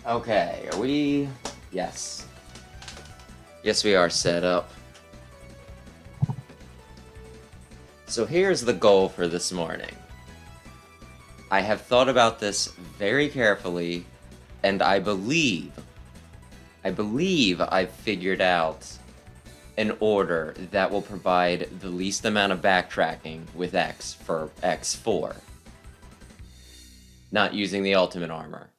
Okay, are we... Yes. Yes, we are set up. So here's the goal for this morning. I have thought about this very carefully, and I believe I've figured out an order that will provide the least amount of backtracking with X for X4. Not using the ultimate armor.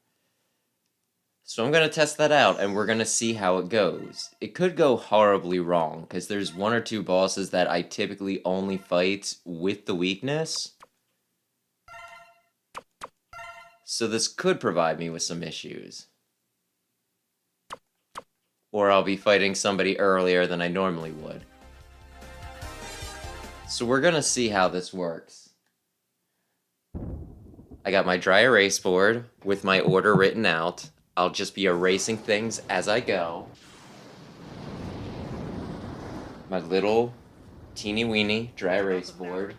So I'm going to test that out, and we're going to see how it goes. It could go horribly wrong, because there's one or two bosses that I typically only fight with the weakness. So this could provide me with some issues. Or I'll be fighting somebody earlier than I normally would. So we're going to see how this works. I got my dry erase board with my order written out. I'll just be erasing things as I go. My little teeny weeny dry erase board.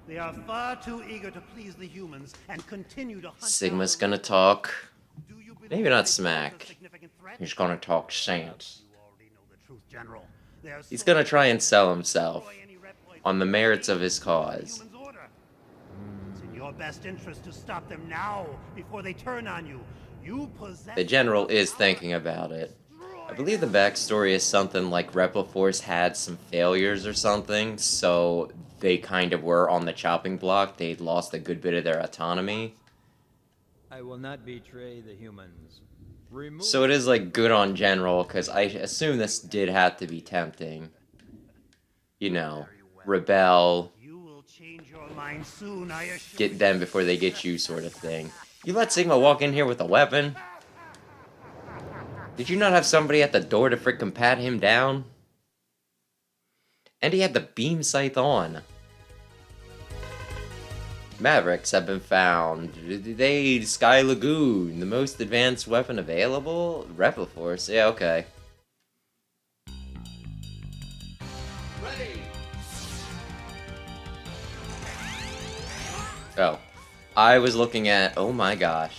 They are far too eager to please the humans and continue to hunt. Sigma's gonna talk. Maybe not smack. He's gonna talk sense. He's gonna try and sell himself on the merits of his cause. It's in your best interest to stop them now before they turn on you. The general is thinking about it. I believe the backstory is something like Repliforce had some failures or something, so they kind of were on the chopping block. They'd lost a good bit of their autonomy. I will not betray the humans. So it is like good on general, because I assume this did have to be tempting. You know, rebel, get them before they get you sort of thing. You let Sigma walk in here with a weapon? Did you not have somebody at the door to frickin' pat him down? And he had the beam scythe on. Mavericks have been found. They Sky Lagoon, the most advanced weapon available? Repliforce, yeah, okay. Ready. Oh. I was looking at... Oh my gosh.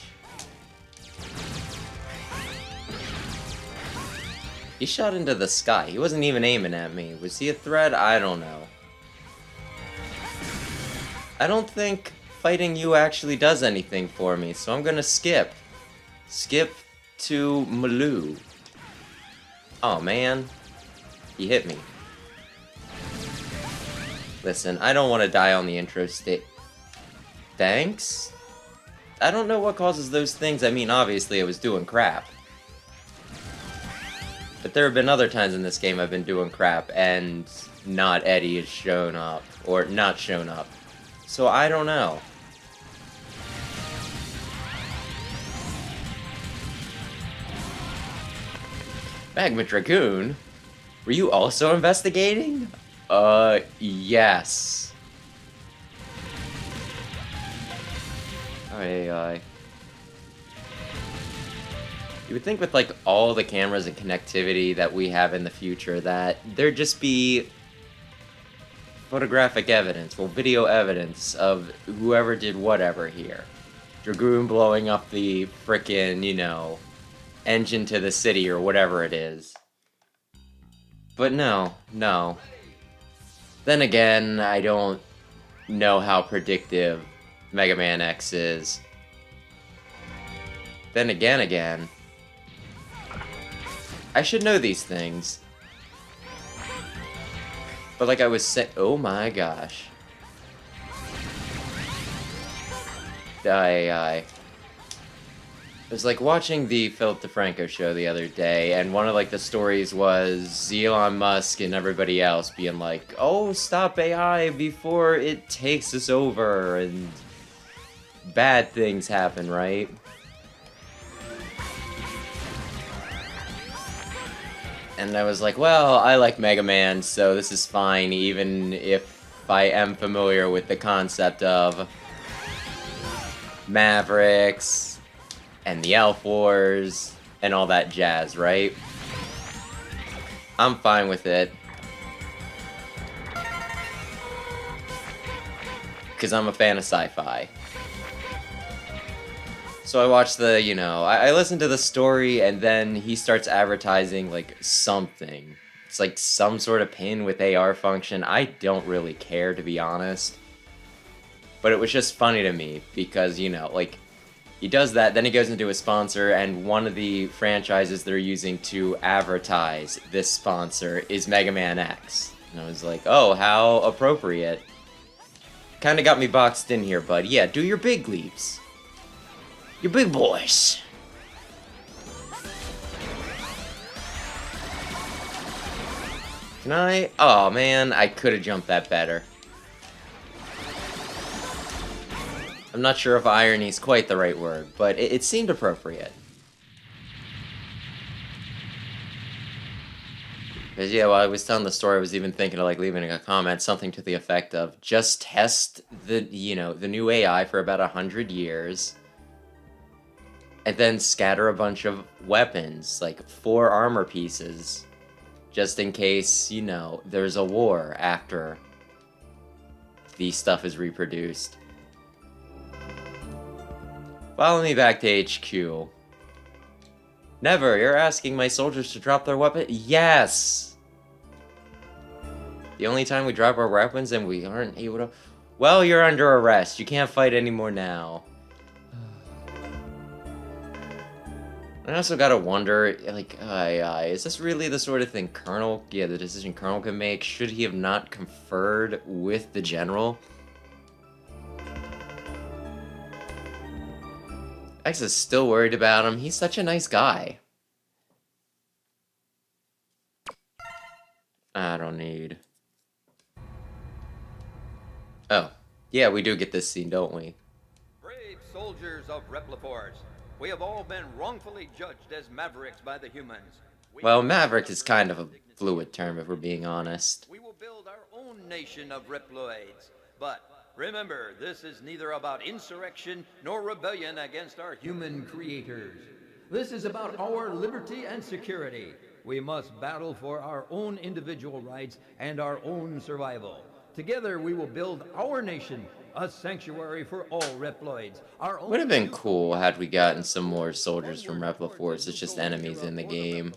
He shot into the sky. He wasn't even aiming at me. Was he a threat? I don't know. I don't think fighting you actually does anything for me, so I'm gonna skip. Skip to Maloo. Oh man. He hit me. Listen, I don't want to die on the intro state. Thanks? I don't know what causes those things. I mean, obviously I was doing crap. But there have been other times in this game I've been doing crap and not Eddie has shown up. Or not shown up. So I don't know. Magma Dragoon? Were you also investigating? Yes. Aye. You would think with like all the cameras and connectivity that we have in the future that there'd just be photographic evidence, well, video evidence of whoever did whatever here. Dragoon blowing up the frickin', you know, engine to the city or whatever it is. But no. Then again, I don't know how predictive Mega Man X is. Then again, I should know these things. But like I was saying, oh my gosh. It was like watching the Philip DeFranco show the other day, and one of like the stories was Elon Musk and everybody else being like, oh, stop AI before it takes us over, and bad things happen, right? And I was like, well, I like Mega Man, so this is fine, even if I am familiar with the concept of Mavericks and the Elf Wars and all that jazz, right? I'm fine with it. Because I'm a fan of sci-fi. So I watched the, I listened to the story, and then he starts advertising, like, something. It's like some sort of pin with AR function. I don't really care, to be honest. But it was just funny to me, because, like, he does that, then he goes into a sponsor, and one of the franchises they're using to advertise this sponsor is Mega Man X. And I was like, oh, how appropriate. Kinda got me boxed in here, bud. Yeah, do your big leaps. Your big boys. Can I? Oh man, I could have jumped that better. I'm not sure if irony is quite the right word, but it seemed appropriate. Because yeah, while I was telling the story, I was even thinking of like leaving a comment, something to the effect of just test the the new AI for about 100 years. And then scatter a bunch of weapons, like 4 armor pieces, just in case, there's a war after the stuff is reproduced. Follow me back to HQ. Never, you're asking my soldiers to drop their weapon? Yes! The only time we drop our weapons and we aren't able to... Well, you're under arrest. You can't fight anymore now. I also gotta wonder, like, is this really the sort of thing the decision Colonel can make? Should he have not conferred with the General? X is still worried about him. He's such a nice guy. I don't need... Oh. Yeah, we do get this scene, don't we? Brave soldiers of Repliforce, we have all been wrongfully judged as mavericks by the humans. Well, maverick is kind of a fluid term, if we're being honest. We will build our own nation of Reploids. But remember, this is neither about insurrection nor rebellion against our human creators. This is about our liberty and security. We must battle for our own individual rights and our own survival. Together we will build our nation, a sanctuary for all Reploids. Would have been cool had we gotten some more soldiers from Repliforce. It's just enemies in the game,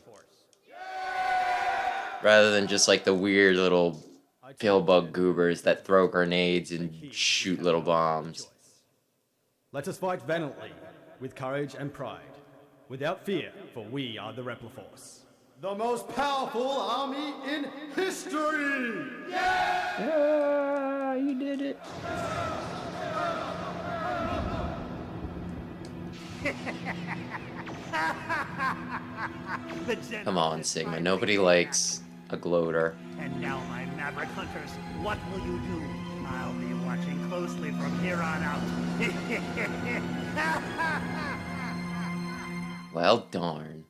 rather than just like the weird little pillbug goobers that throw grenades and shoot little bombs. Let us fight valiantly, with courage and pride, without fear, for we are the Repliforce. The most powerful army in history! Yeah, you did it. Come on, Sigma. Nobody likes a gloater. And now, my maverick hunters, what will you do? I'll be watching closely from here on out. Well, darn.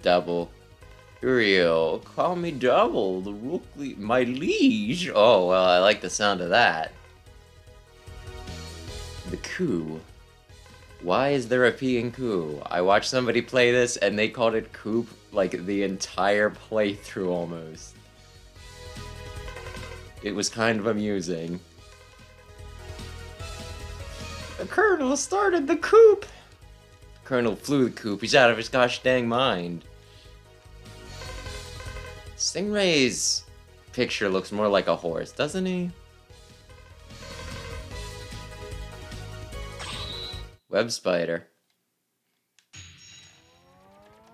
Double. Uriel, call me Double, the my liege. Oh, well, I like the sound of that. The coup. Why is there a P in coup? I watched somebody play this, and they called it coup, like, the entire playthrough, almost. It was kind of amusing. The Colonel started the coup! Colonel flew the coop. He's out of his gosh dang mind. Stingray's picture looks more like a horse, doesn't he? Web spider.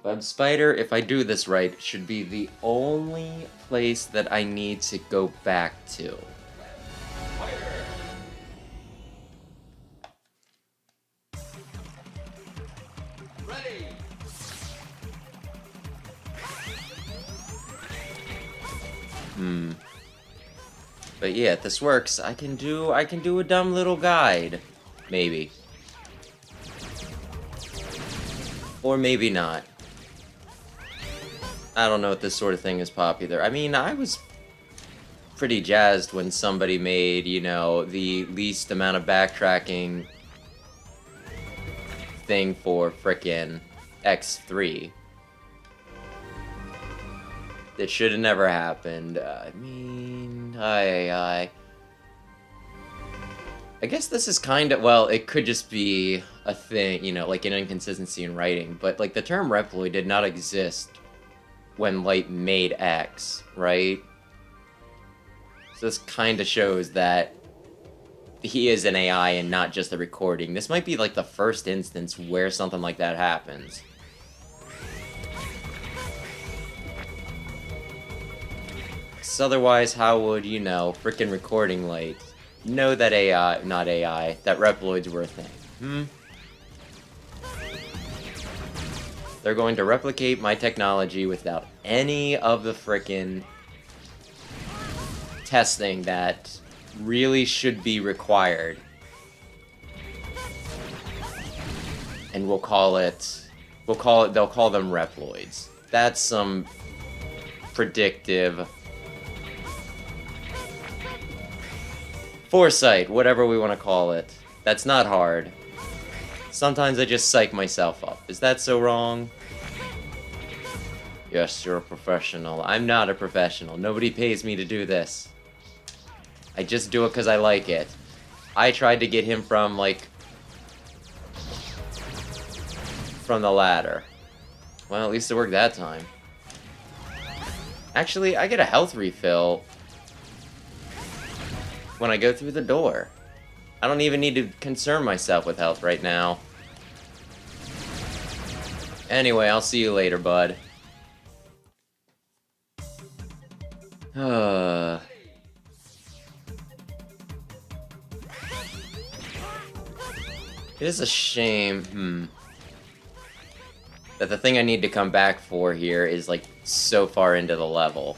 Web spider, if I do this right, should be the only place that I need to go back to. But yeah, if this works, I can do a dumb little guide. Maybe. Or maybe not. I don't know if this sort of thing is popular. I mean, I was pretty jazzed when somebody made, the least amount of backtracking thing for frickin' X3. It should have never happened. I mean, I guess this is kind of, well, it could just be a thing, you know, like an inconsistency in writing, but like the term Reploid did not exist when Light made X, right? So this kind of shows that he is an AI and not just a recording. This might be like the first instance where something like that happens. So otherwise, how would, you know, frickin' recording Light know that that Reploids were a thing? They're going to replicate my technology without any of the frickin' testing that really should be required. And they'll call them Reploids. That's some predictive foresight, whatever we want to call it. That's not hard. Sometimes I just psych myself up. Is that so wrong? Yes, you're a professional. I'm not a professional. Nobody pays me to do this. I just do it because I like it. I tried to get him from the ladder. Well, at least it worked that time. Actually, I get a health refill when I go through the door. I don't even need to concern myself with health right now. Anyway, I'll see you later, bud. It is a shame, that the thing I need to come back for here is, like, so far into the level.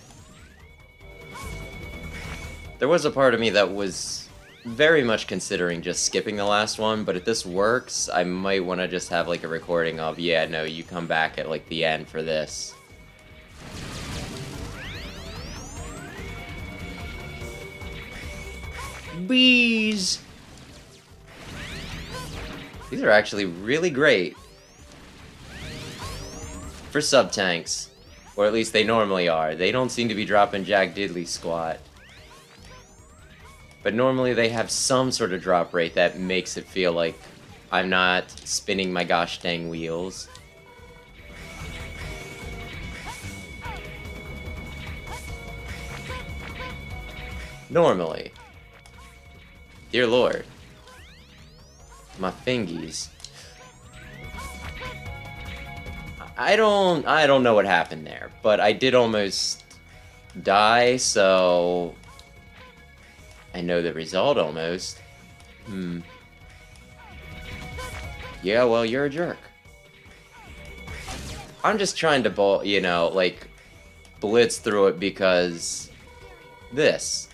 There was a part of me that was very much considering just skipping the last one, but if this works, I might want to just have, like, a recording of, yeah, no, you come back at, like, the end for this. Bees! These are actually really great for sub-tanks. Or at least they normally are. They don't seem to be dropping jack diddly squat. But normally they have some sort of drop rate that makes it feel like I'm not spinning my gosh dang wheels. Normally. Dear Lord. My fingies. I don't know what happened there, but I did almost die, so I know the result almost. Yeah, well, you're a jerk. I'm just trying to, you know, like, blitz through it because this.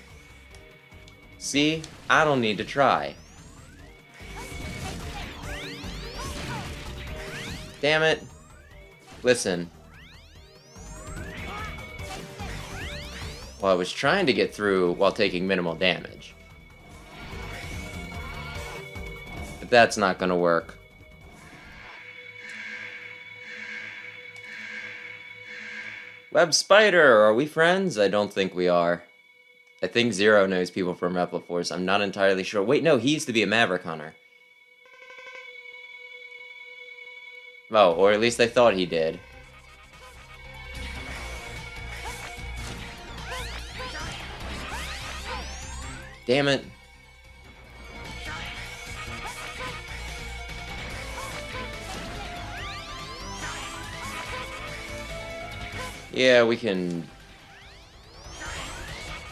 See? I don't need to try. Damn it. Listen. Well, I was trying to get through while taking minimal damage. But that's not gonna work. Web Spider, are we friends? I don't think we are. I think Zero knows people from Repliforce. I'm not entirely sure. Wait, no, he used to be a Maverick Hunter. Oh, or at least I thought he did. Damn it. Yeah, we can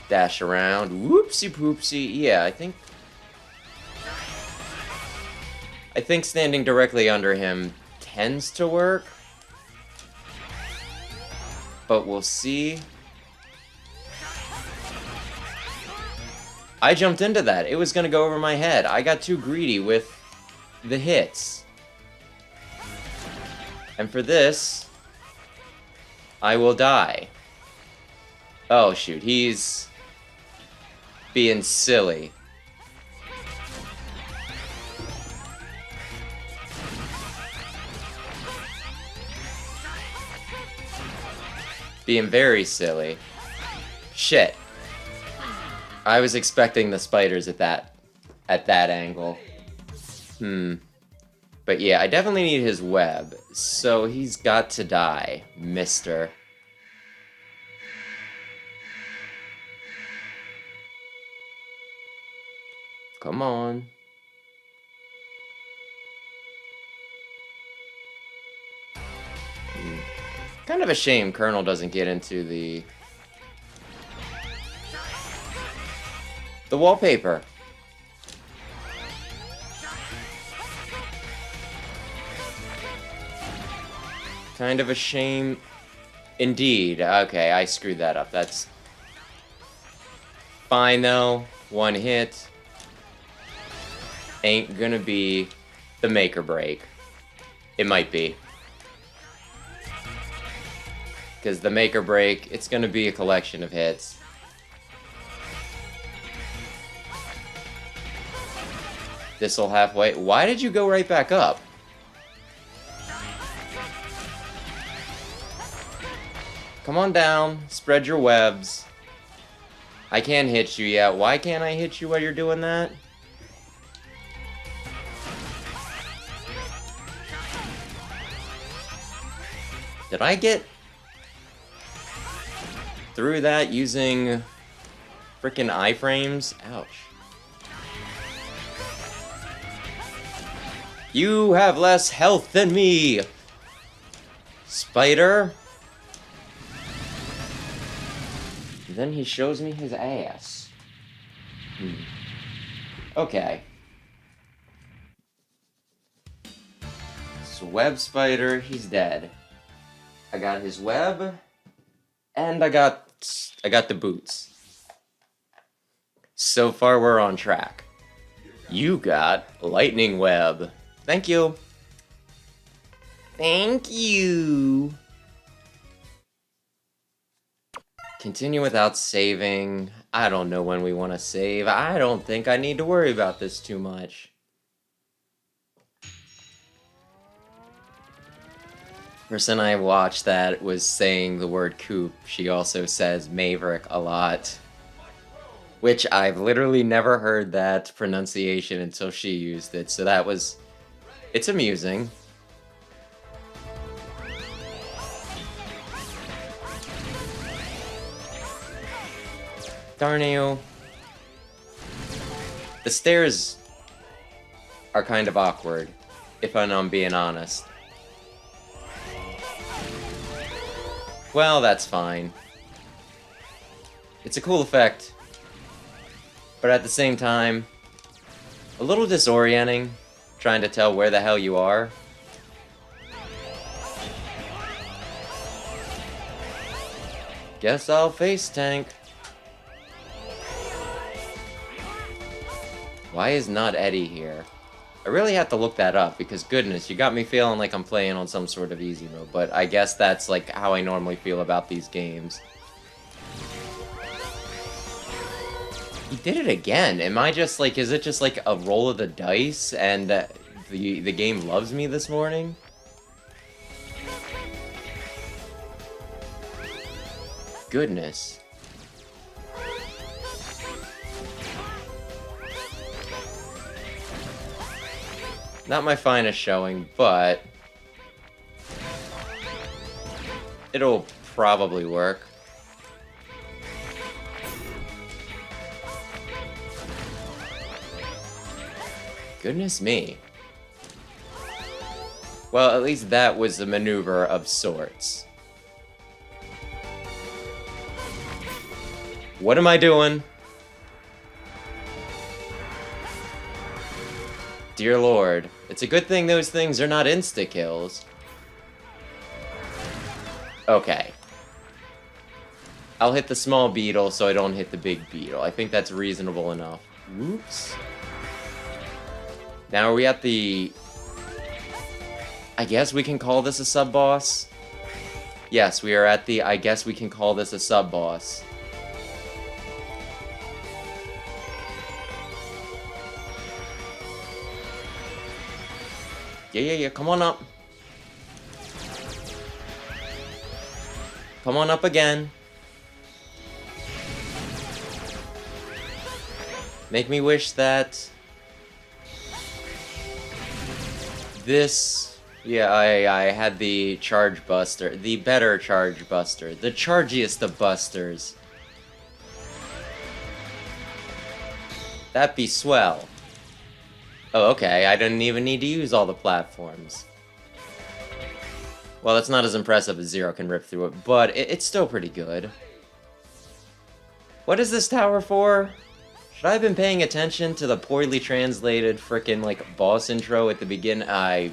dash around. Whoopsie poopsie. Yeah, I think standing directly under him tends to work. But we'll see. I jumped into that. It was gonna go over my head. I got too greedy with the hits. And for this, I will die. Oh shoot, he's being silly. Being very silly. Shit. I was expecting the spiders at that at that angle. But yeah, I definitely need his web. So he's got to die, mister. Come on. Kind of a shame Colonel doesn't get into the wallpaper. Kind of a shame indeed. Okay, I screwed that up. That's fine though. One hit ain't gonna be the make or break. It might be. Because the make or break, it's gonna be a collection of hits. This'll halfway. Why did you go right back up? Come on down, spread your webs. I can't hit you yet. Why can't I hit you while you're doing that? Did I get through that using frickin' iframes? Ouch. You have less health than me, spider. Then he shows me his ass. Okay. So web spider, he's dead. I got his web, and I got the boots. So far, we're on track. You got lightning web. Thank you. Thank you. Continue without saving. I don't know when we want to save. I don't think I need to worry about this too much. Person I watched that was saying the word coop. She also says Maverick a lot. Which I've literally never heard that pronunciation until she used it. So that was... It's amusing. Darn you. The stairs are kind of awkward, if I'm being honest. Well, that's fine. It's a cool effect, but at the same time, a little disorienting, trying to tell where the hell you are. Guess I'll face tank. Why is not Eddie here? I really have to look that up, because goodness, you got me feeling like I'm playing on some sort of easy mode, but I guess that's like how I normally feel about these games. He did it again. Am I just like, is it just like a roll of the dice and the game loves me this morning? Goodness. Not my finest showing, but it'll probably work. Goodness me. Well, at least that was a maneuver of sorts. What am I doing? Dear Lord. It's a good thing those things are not insta-kills. Okay. I'll hit the small beetle so I don't hit the big beetle. I think that's reasonable enough. Whoops. Now are we at the... I guess we can call this a sub-boss? Yes, we are at the... I guess we can call this a sub-boss. Yeah, come on up. Come on up again. Make me wish that This... Yeah, I had the Charge Buster. The better Charge Buster. The chargiest of busters. That be swell. Oh, okay, I didn't even need to use all the platforms. Well, it's not as impressive as Zero can rip through it, but it's still pretty good. What is this tower for? Should I have been paying attention to the poorly translated frickin' like boss intro at the beginning? I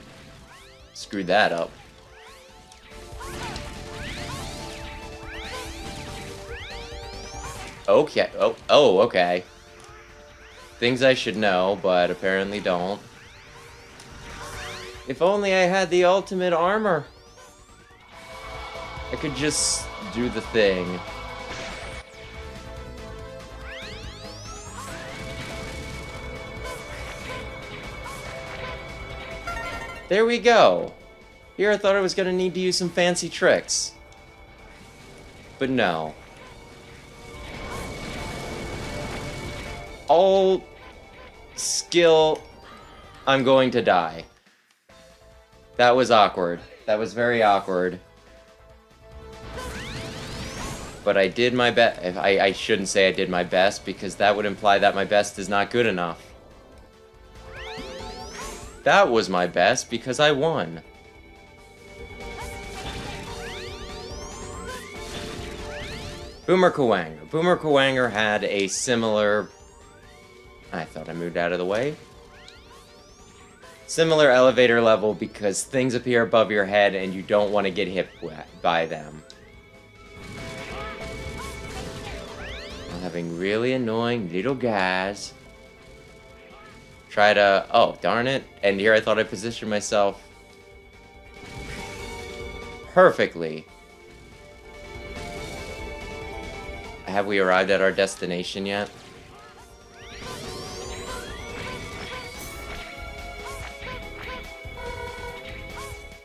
screwed that up. Okay. Oh, okay. Things I should know, but apparently don't. If only I had the ultimate armor. I could just do the thing. There we go. Here I thought I was gonna need to use some fancy tricks. But no. All skill, I'm going to die. That was awkward. That was very awkward. But I did my best. I shouldn't say I did my best, because that would imply that my best is not good enough. That was my best, because I won. Boomer Kuwanger. Boomer Kuwanger had a similar... I thought I moved out of the way. Similar elevator level because things appear above your head and you don't want to get hit by them. I'm having really annoying little guys. Try to... Oh, darn it. And here I thought I positioned myself perfectly. Have we arrived at our destination yet?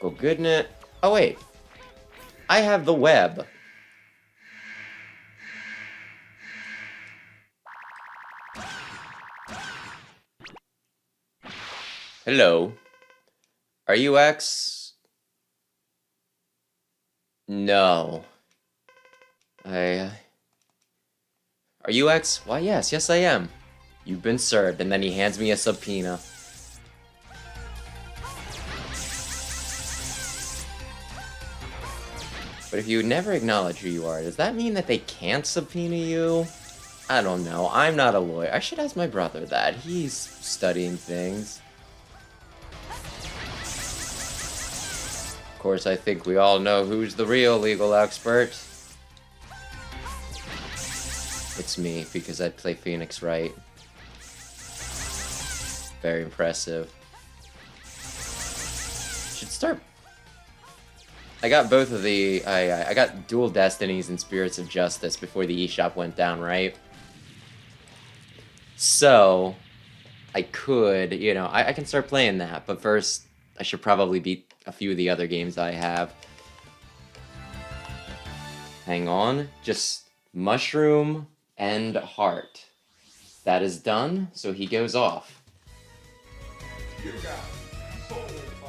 Go goodness. Oh, wait. I have the web. Hello. Are you X? No. Are you X? Why, yes, I am. You've been served, and then he hands me a subpoena. But if you never acknowledge who you are, does that mean that they can't subpoena you? I don't know. I'm not a lawyer. I should ask my brother that. He's studying things. Of course, I think we all know who's the real legal expert. It's me, because I play Phoenix right. Very impressive. Should start... I got both of the... I got Dual Destinies and Spirits of Justice before the eShop went down, right? So, I could, you know, I can start playing that, but first, I should probably beat a few of the other games I have. Hang on. Just Mushroom and Heart. That is done, so he goes off.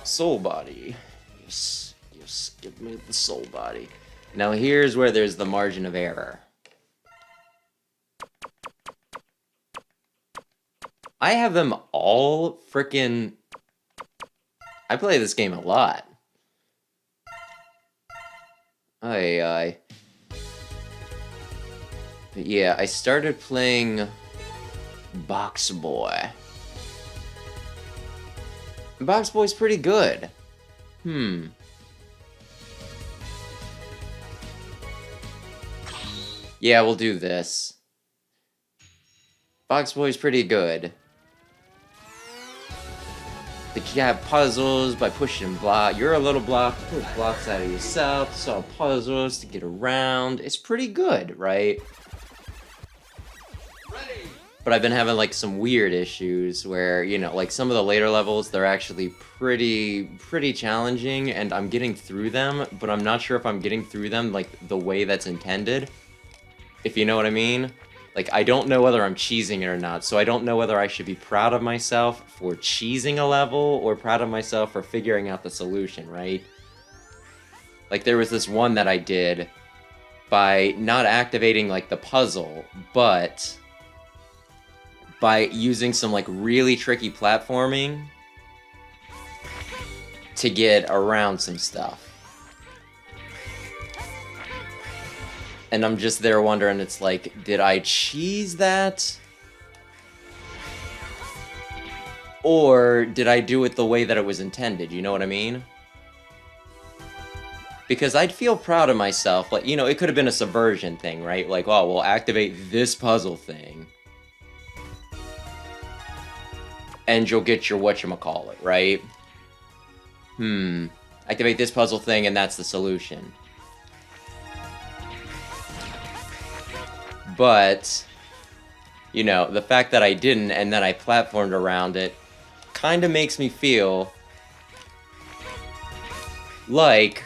Soul Body. Yes. Yes, give me the Soul Body. Now here's where there's the margin of error. I have them all frickin'... I play this game a lot. But yeah, I started playing Box Boy. Box Boy's pretty good. Yeah, we'll do this. Box Boy's pretty good. Like, you have puzzles by pushing block. You're a little block. Push blocks out of yourself. Solve puzzles to get around. It's pretty good, right? But I've been having, like, some weird issues where, you know, like, some of the later levels, they're actually pretty challenging, and I'm getting through them, but I'm not sure if I'm getting through them, like, the way that's intended. If you know what I mean. Like, I don't know whether I'm cheesing it or not, so I don't know whether I should be proud of myself for cheesing a level or proud of myself for figuring out the solution, right? Like, there was this one that I did by not activating, like, the puzzle, but by using some, like, really tricky platforming to get around some stuff. And I'm just there wondering, it's like, did I cheese that? Or did I do it the way that it was intended? You know what I mean? Because I'd feel proud of myself. Like, you know, it could have been a subversion thing, right? Like, oh, we'll activate this puzzle thing. And you'll get your whatchamacallit, right? Activate this puzzle thing and that's the solution. But, you know, the fact that I didn't and then I platformed around it kind of makes me feel like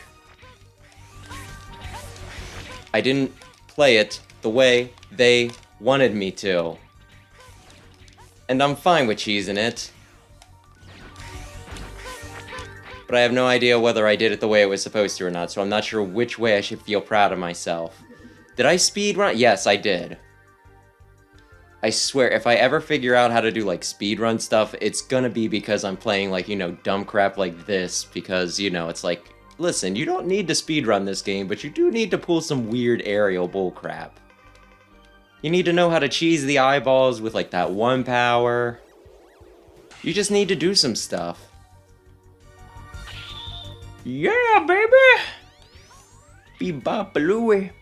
I didn't play it the way they wanted me to. And I'm fine with cheesing it. But I have no idea whether I did it the way it was supposed to or not, so I'm not sure which way I should feel proud of myself. Did I speedrun? Yes, I did. I swear, if I ever figure out how to do, like, speedrun stuff, it's gonna be because I'm playing, like, you know, dumb crap like this, because, you know, it's like, listen, you don't need to speedrun this game, but you do need to pull some weird aerial bullcrap. You need to know how to cheese the eyeballs with, like, that one power. You just need to do some stuff. Yeah, baby! Bebop-a-looey.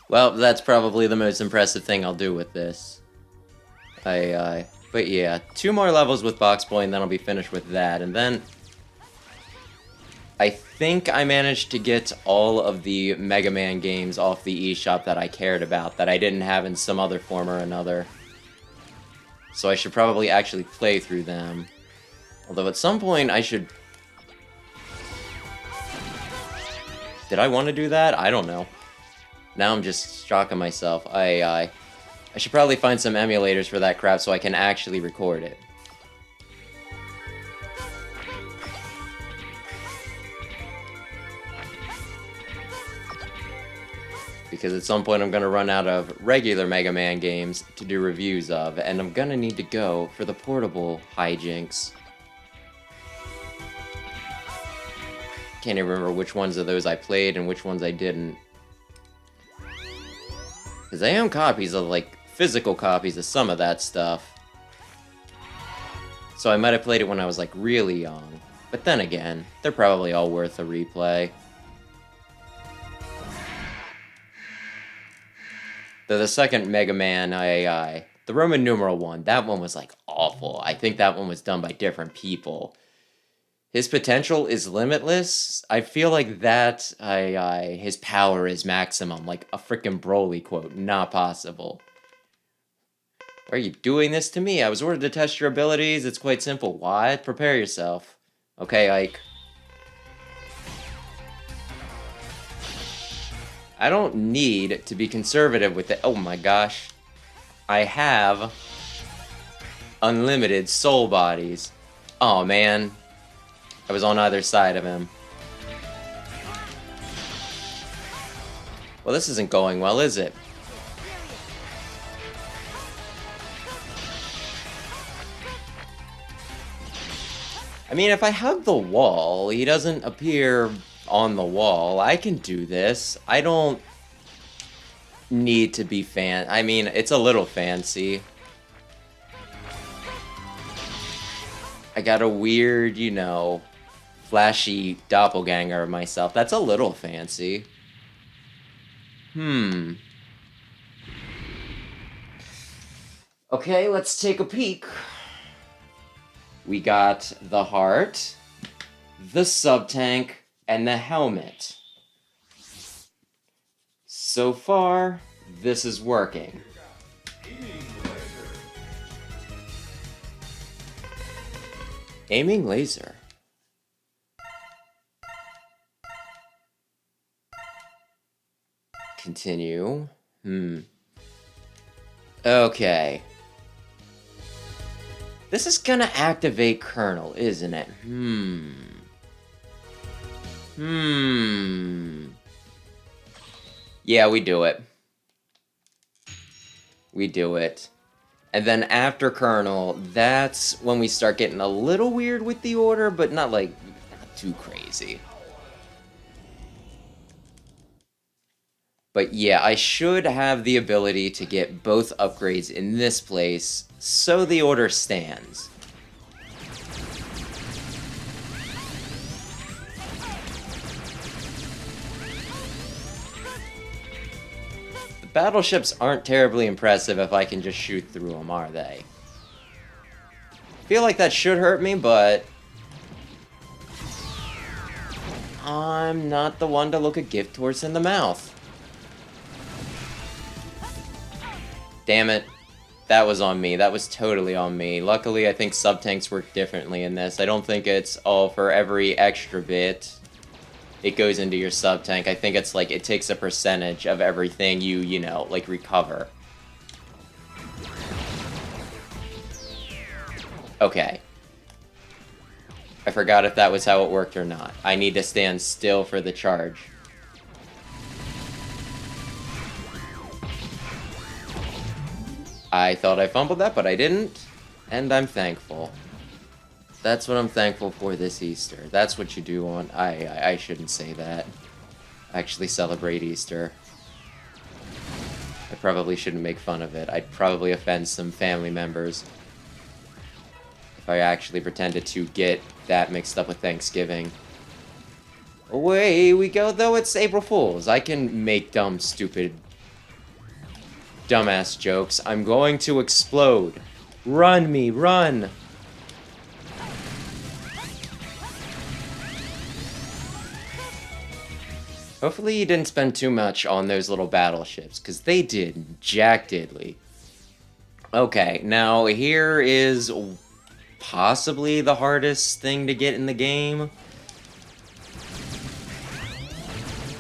Well, that's probably the most impressive thing I'll do with this. But yeah, 2 more levels with Box Boy and then I'll be finished with that. And then I think I managed to get all of the Mega Man games off the eShop that I cared about, that I didn't have in some other form or another. So I should probably actually play through them. Although at some point I should... Did I want to do that? I don't know. Now I'm just shocking myself. I should probably find some emulators for that crap so I can actually record it. Because at some point I'm going to run out of regular Mega Man games to do reviews of, and I'm going to need to go for the portable hijinks. Can't even remember which ones of those I played and which ones I didn't. Because I own copies of, like, physical copies of some of that stuff. So I might have played it when I was, like, really young. But then again, they're probably all worth a replay. The second Mega Man, the Roman numeral one, that one was, like, awful. I think that one was done by different people. His potential is limitless. I feel like that, his power is maximum, like a frickin' Broly quote. Not possible. Why are you doing this to me? I was ordered to test your abilities. It's quite simple. What? Prepare yourself. Okay, Ike. I don't need to be conservative with it. Oh my gosh. I have unlimited soul bodies. Oh man. I was on either side of him. Well, this isn't going well, is it? I mean, if I hug the wall, he doesn't appear on the wall. I can do this. I don't need to be I mean, it's a little fancy. I got a weird, you know, flashy doppelganger of myself. That's a little fancy. Okay, let's take a peek. We got the heart, the sub-tank, and the helmet. So far, this is working. Aiming laser. continue. Okay. This is gonna activate Colonel, isn't it? Yeah, we do it. We do it. And then after Colonel, that's when we start getting a little weird with the order, but not like not too crazy. But yeah, I should have the ability to get both upgrades in this place, so the order stands. The battleships aren't terribly impressive if I can just shoot through them, are they? I feel like that should hurt me, but I'm not the one to look a gift horse in the mouth. Damn it. That was on me. That was totally on me. Luckily, I think sub-tanks work differently in this. I don't think it's all for every extra bit it goes into your sub-tank. I think it's like it takes a percentage of everything you know, like recover. Okay. I forgot if that was how it worked or not. I need to stand still for the charge. I thought I fumbled that, but I didn't, and I'm thankful. That's what I'm thankful for this Easter. That's what you do on... I shouldn't say that. I actually celebrate Easter. I probably shouldn't make fun of it. I'd probably offend some family members if I actually pretended to get that mixed up with Thanksgiving. Away we go, though it's April Fool's. I can make dumb, stupid... dumbass jokes. I'm going to explode. Run me, run! Hopefully you didn't spend too much on those little battleships, because they did jack diddly. Okay, now here is possibly the hardest thing to get in the game.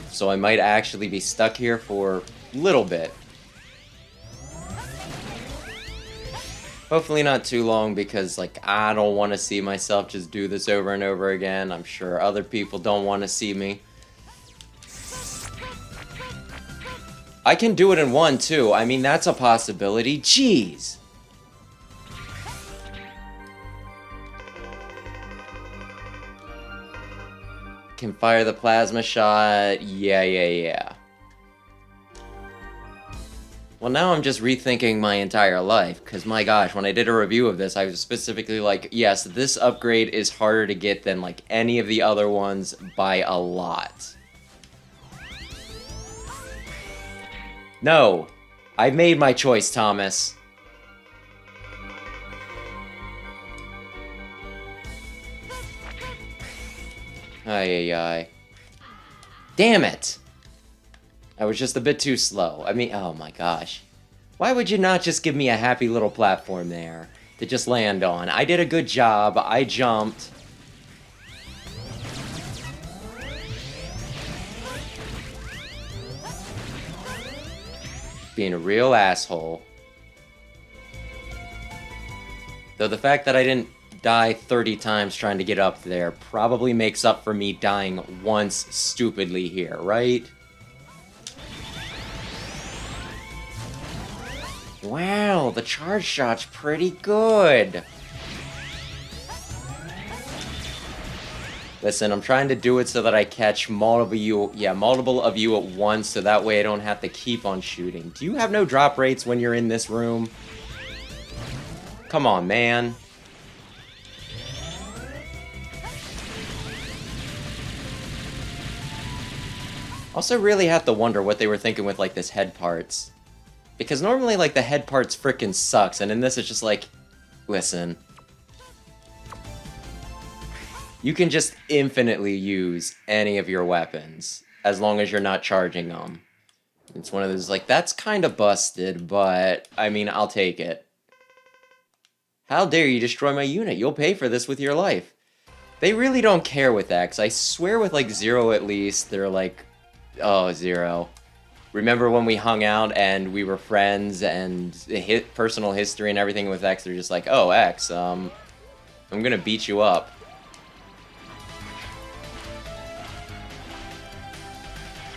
So I might actually be stuck here for a little bit. Hopefully not too long, because, like, I don't want to see myself just do this over and over again. I'm sure other people don't want to see me. I can do it in one, too. I mean, that's a possibility. Jeez! Can fire the plasma shot. Yeah. Well, now I'm just rethinking my entire life, because my gosh, when I did a review of this, I was specifically like, yes, this upgrade is harder to get than, like, any of the other ones by a lot. No! I made my choice, Thomas. Ay. Damn it! I was just a bit too slow. I mean, oh my gosh. Why would you not just give me a happy little platform there to just land on? I did a good job. I jumped. Being a real asshole. Though the fact that I didn't die 30 times trying to get up there probably makes up for me dying once stupidly here, right? Wow, the charge shot's pretty good. Listen, I'm trying to do it so that I catch multiple of you at once, so that way I don't have to keep on shooting. Do you have no drop rates when you're in this room? Come on, man. Also really have to wonder what they were thinking with, like, this head parts. Because normally, like, the head parts frickin' sucks, and in this it's just like, listen. You can just infinitely use any of your weapons, as long as you're not charging them. It's one of those, like, that's kind of busted, but, I mean, I'll take it. How dare you destroy my unit? You'll pay for this with your life. They really don't care with that, because I swear with, like, Zero at least, they're like, oh, Zero. remember when we hung out and we were friends and personal history and everything with X, they're just like, oh, X, I'm gonna beat you up.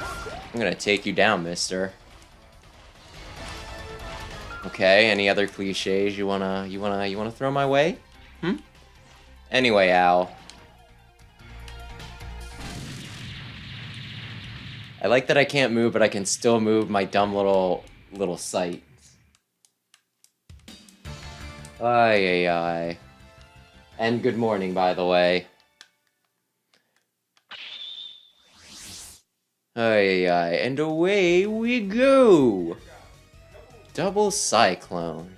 I'm gonna take you down, mister. Okay, any other cliches you wanna throw my way? Anyway, Al. I like that I can't move, but I can still move my dumb little sight. Ay, ay, ay. And good morning, by the way. Ay, ay, ay. And away we go! Double Cyclone.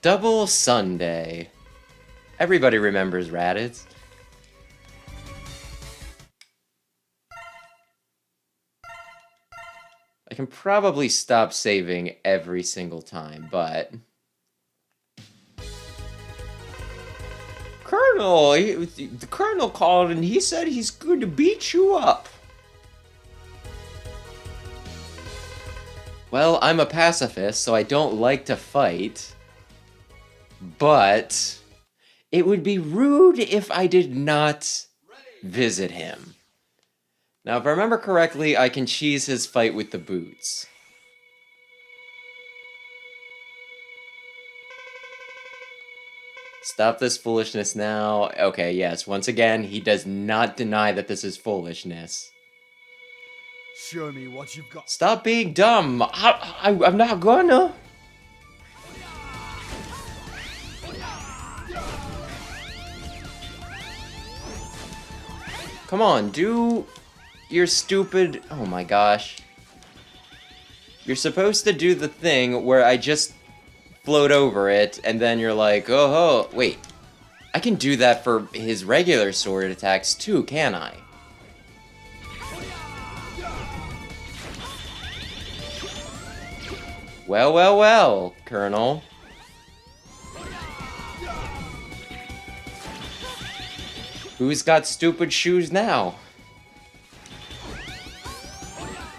Double Sunday. Everybody remembers Raditz. I can probably stop saving every single time, but... Colonel! The Colonel called and he said he's going to beat you up. Well, I'm a pacifist, so I don't like to fight. But... it would be rude if I did not visit him. Now, if I remember correctly, I can cheese his fight with the boots. Stop this foolishness now. Okay, yes, once again, he does not deny that this is foolishness. Show me what you've got. Stop being dumb. I'm not gonna. Come on, do your stupid... oh my gosh. You're supposed to do the thing where I just float over it, and then you're like, oh, wait. I can do that for his regular sword attacks too, can I? Well, well, well, Colonel. Who's got stupid shoes now?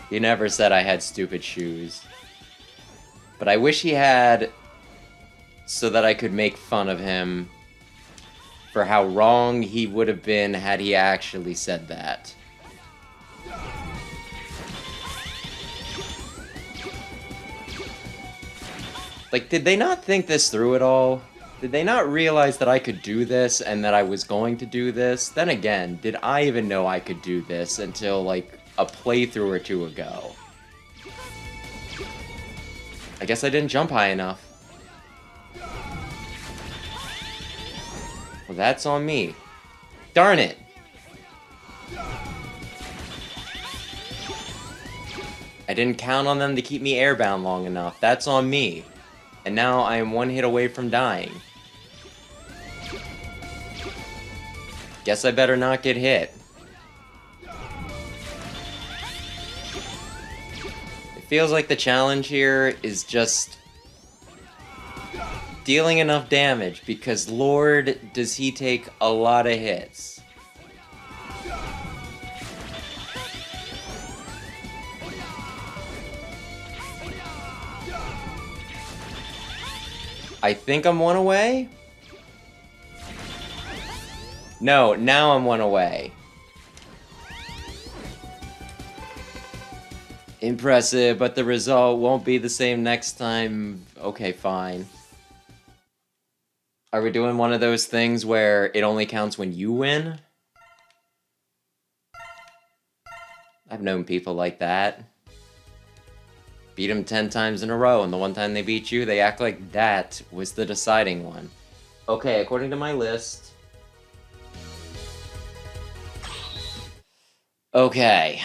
He never said I had stupid shoes. But I wish he had, so that I could make fun of him for how wrong he would have been had he actually said that. Like, did they not think this through at all? Did they not realize that I could do this and that I was going to do this? Then again, did I even know I could do this until, like, a playthrough or two ago? I guess I didn't jump high enough. Well, that's on me. Darn it! I didn't count on them to keep me airbound long enough. That's on me. And now I am one hit away from dying. Guess I better not get hit. It feels like the challenge here is just dealing enough damage, because Lord, does he take a lot of hits. I think I'm one away? No, now I'm one away. Impressive, but the result won't be the same next time. Okay, fine. Are we doing one of those things where it only counts when you win? I've known people like that. Beat them 10 times in a row, and the one time they beat you, they act like that was the deciding one. Okay, according to my list... okay.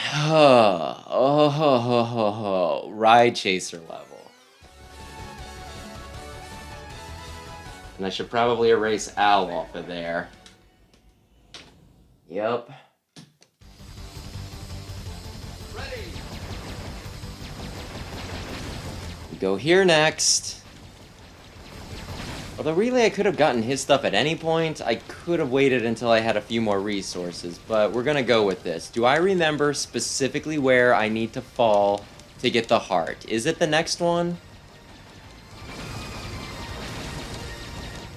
Ride Chaser level. And I should probably erase Al off of there. Yep. We go here next. Although really I could have gotten his stuff at any point. I could have waited until I had a few more resources, but we're gonna go with this. Do I remember specifically where I need to fall to get the heart. Is it the next one?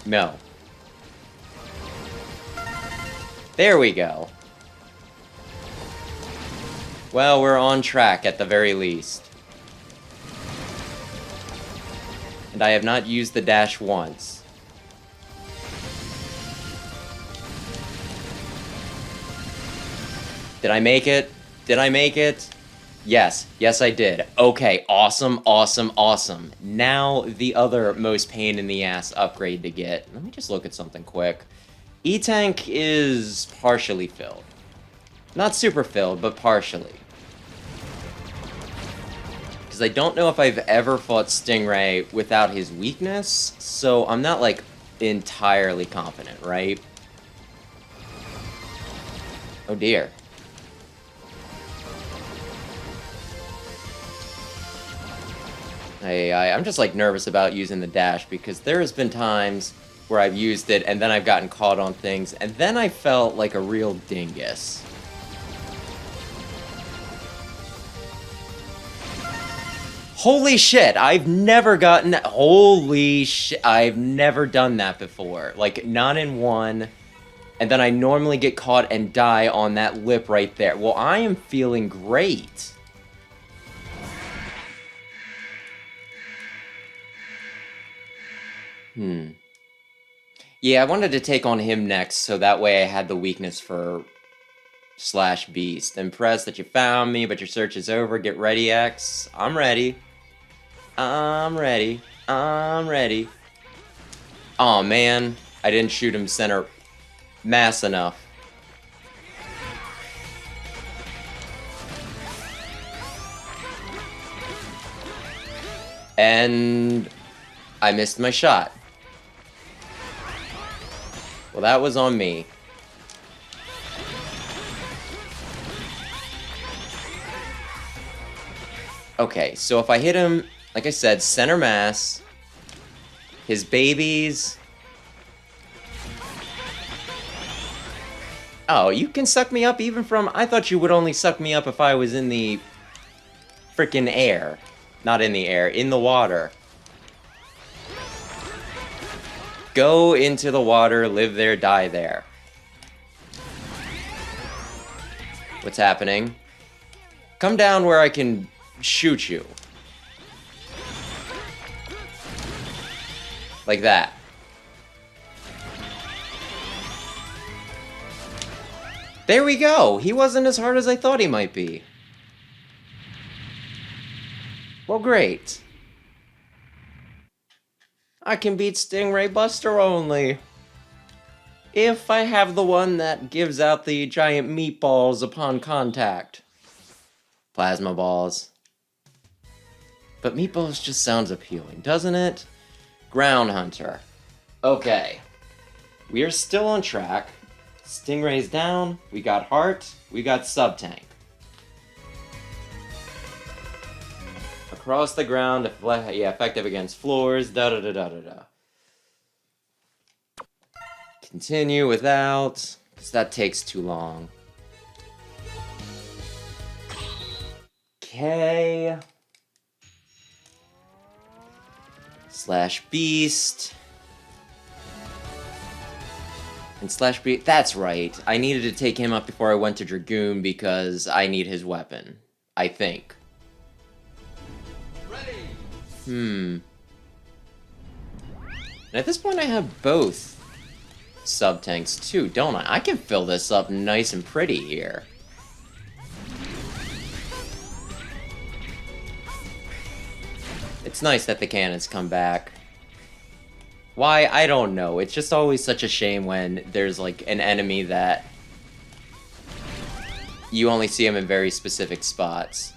No. There we go. Well, we're on track at the very least. And I have not used the dash once. Did I make it? Did I make it? Yes. Yes, I did. Okay, awesome, awesome, awesome. Now, the other most pain in the ass upgrade to get. Let me just look at something quick. E-Tank is partially filled. Not super filled, but partially. Because I don't know if I've ever fought Stingray without his weakness, so I'm not, like, entirely confident, right? Oh dear. I'm just, like, nervous about using the dash, because there has been times where I've used it, and then I've gotten caught on things, and then I felt like a real dingus. Holy shit, I've never gotten that. Holy shit, I've never done that before. Like, not in one, and then I normally get caught and die on that lip right there. Well, I am feeling great. Yeah, I wanted to take on him next, so that way I had the weakness for Slash Beast. Impressed that you found me, but your search is over. Get ready, X. I'm ready. I'm ready. I'm ready. Aw, man. I didn't shoot him center mass enough. And I missed my shot. Well, that was on me. Okay, so if I hit him, like I said, center mass, his babies... Oh, you can suck me up even from... I thought you would only suck me up if I was in the frickin' air. Not in the air, in the water. Go into the water, live there, die there. What's happening? Come down where I can shoot you. Like that. There we go! He wasn't as hard as I thought he might be. Well, great. I can beat Stingray Buster only. If I have the one that gives out the giant meatballs upon contact. Plasma balls. But meatballs just sounds appealing, doesn't it? Ground Hunter. Okay. We are still on track. Stingray's down. We got Heart. We got Sub-Tank. Across the ground, yeah, effective against floors, da-da-da-da-da-da. Continue without, because that takes too long. Okay. Slash Beast. And Slash Beast, that's right. I needed to take him up before I went to Dragoon because I need his weapon. I think. And at this point I have both sub-tanks too, don't I? I can fill this up nice and pretty here. It's nice that the cannons come back. Why? I don't know. It's just always such a shame when there's like an enemy that you only see them in very specific spots.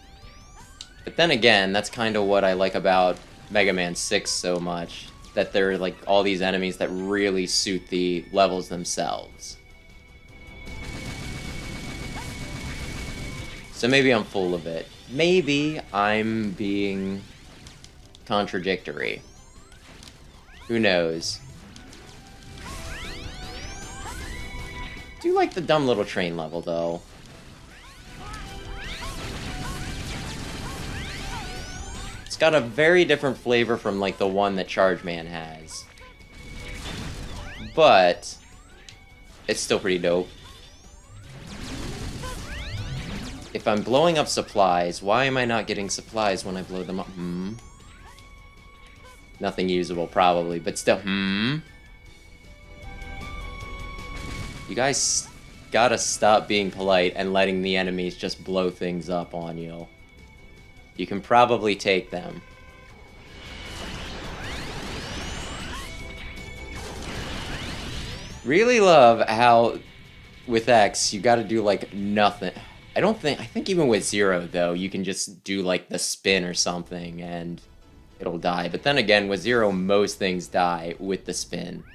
But then again, that's kind of what I like about Mega Man 6 so much. That there are like all these enemies that really suit the levels themselves. So maybe I'm full of it. Maybe I'm being contradictory. Who knows? Do like the dumb little train level though. got a very different flavor from, like, the one that Charge Man has. But it's still pretty dope. If I'm blowing up supplies, why am I not getting supplies when I blow them up? Nothing usable, probably, but still, You guys gotta stop being polite and letting the enemies just blow things up on you. You can probably take them. Really love how, with X, you gotta do, like, nothing. I think even with Zero, though, you can just do, like, the spin or something, and it'll die. But then again, with Zero, most things die with the spin.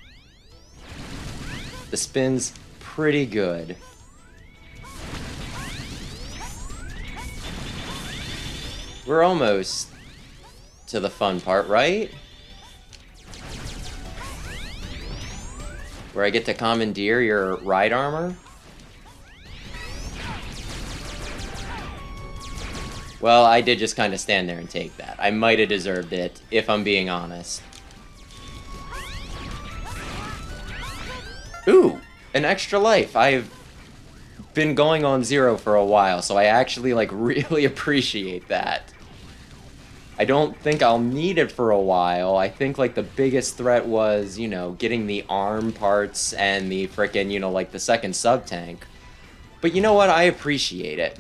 The spin's pretty good. We're almost to the fun part, right? Where I get to commandeer your ride armor? Well, I did just kind of stand there and take that. I might have deserved it, if I'm being honest. Ooh, an extra life. I've been going on Zero for a while, so I actually, like, really appreciate that. I don't think I'll need it for a while. I think, like, the biggest threat was, you know, getting the arm parts and the frickin', you know, like, the second sub-tank. But you know what? I appreciate it.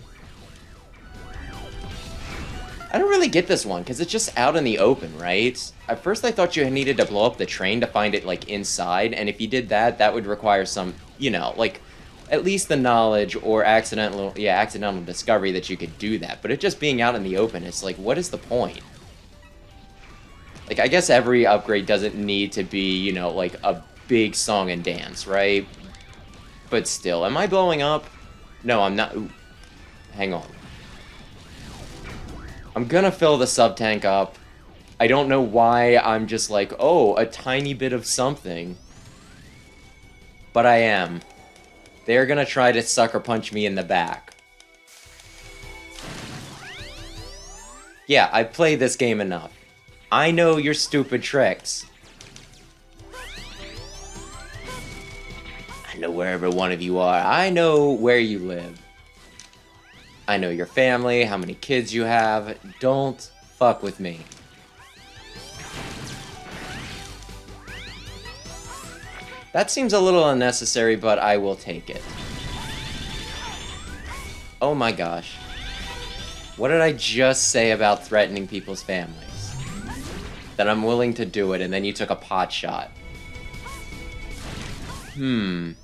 I don't really get this one, because it's just out in the open, right? At first I thought you needed to blow up the train to find it, like, inside, and if you did that, that would require some, you know, like, at least the knowledge or accidental discovery that you could do that. But it just being out in the open, it's like, what is the point? Like, I guess every upgrade doesn't need to be, you know, like, a big song and dance, right? But still, am I blowing up? No, I'm not. Ooh. Hang on. I'm gonna fill the sub-tank up. I don't know why I'm just like, oh, a tiny bit of something. But I am. They're gonna try to sucker punch me in the back. Yeah, I've played this game enough. I know your stupid tricks. I know where every one of you are. I know where you live. I know your family, how many kids you have. Don't fuck with me. That seems a little unnecessary, but I will take it. Oh my gosh. What did I just say about threatening people's families? That I'm willing to do it, and then you took a pot shot. Am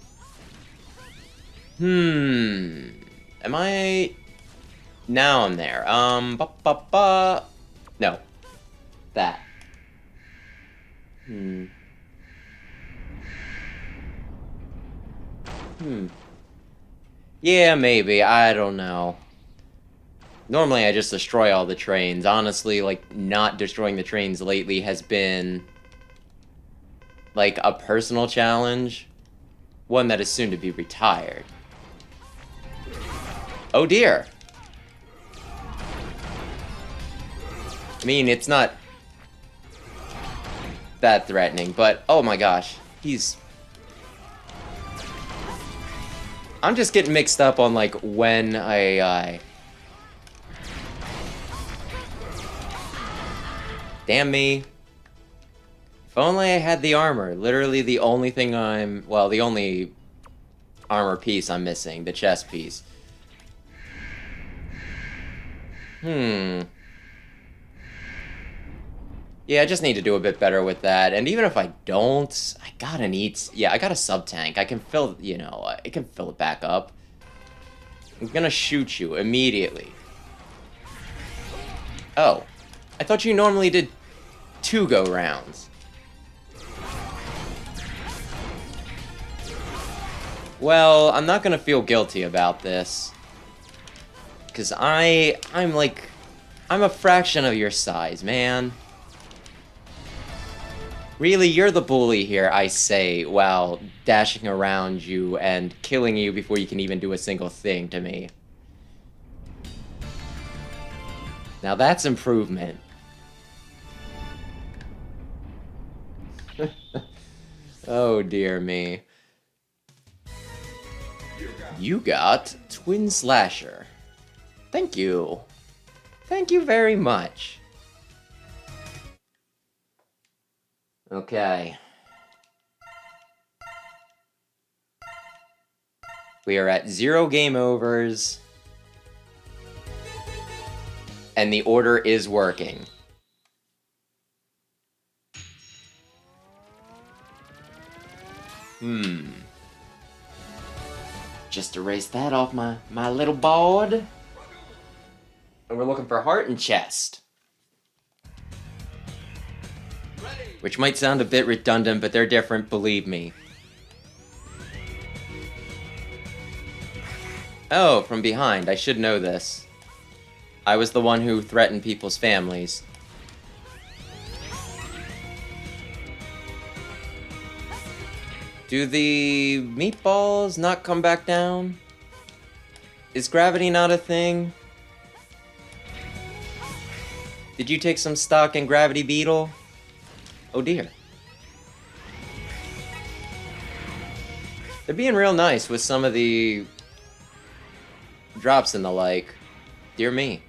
I... Now I'm there. No. That. Yeah, maybe. I don't know. Normally I just destroy all the trains. Honestly, like, not destroying the trains lately has been, like, a personal challenge. One that is soon to be retired. Oh dear! I mean, it's not that threatening, but oh my gosh, I'm just getting mixed up on, like, when Damn me. If only I had the armor. Literally the only thing the only armor piece I'm missing. The chest piece. Yeah, I just need to do a bit better with that. And even if I don't, I gotta I got a sub-tank. I can fill, you know, I can fill it back up. I'm gonna shoot you immediately. Oh. I thought you normally did 2 go-rounds. Well, I'm not gonna feel guilty about this. Because I'm a fraction of your size, man. Really, you're the bully here, I say, while dashing around you and killing you before you can even do a single thing to me. Now that's improvement. Oh dear me. You got Twin Slasher. Thank you. Thank you very much. Okay. We are at 0 game overs. And the order is working. Just erase that off my little board. And we're looking for heart and chest. Which might sound a bit redundant, but they're different, believe me. Oh, from behind. I should know this. I was the one who threatened people's families. Do the meatballs not come back down? Is gravity not a thing? Did you take some stock in Gravity Beetle? Oh dear. They're being real nice with some of the drops and the like. Dear me.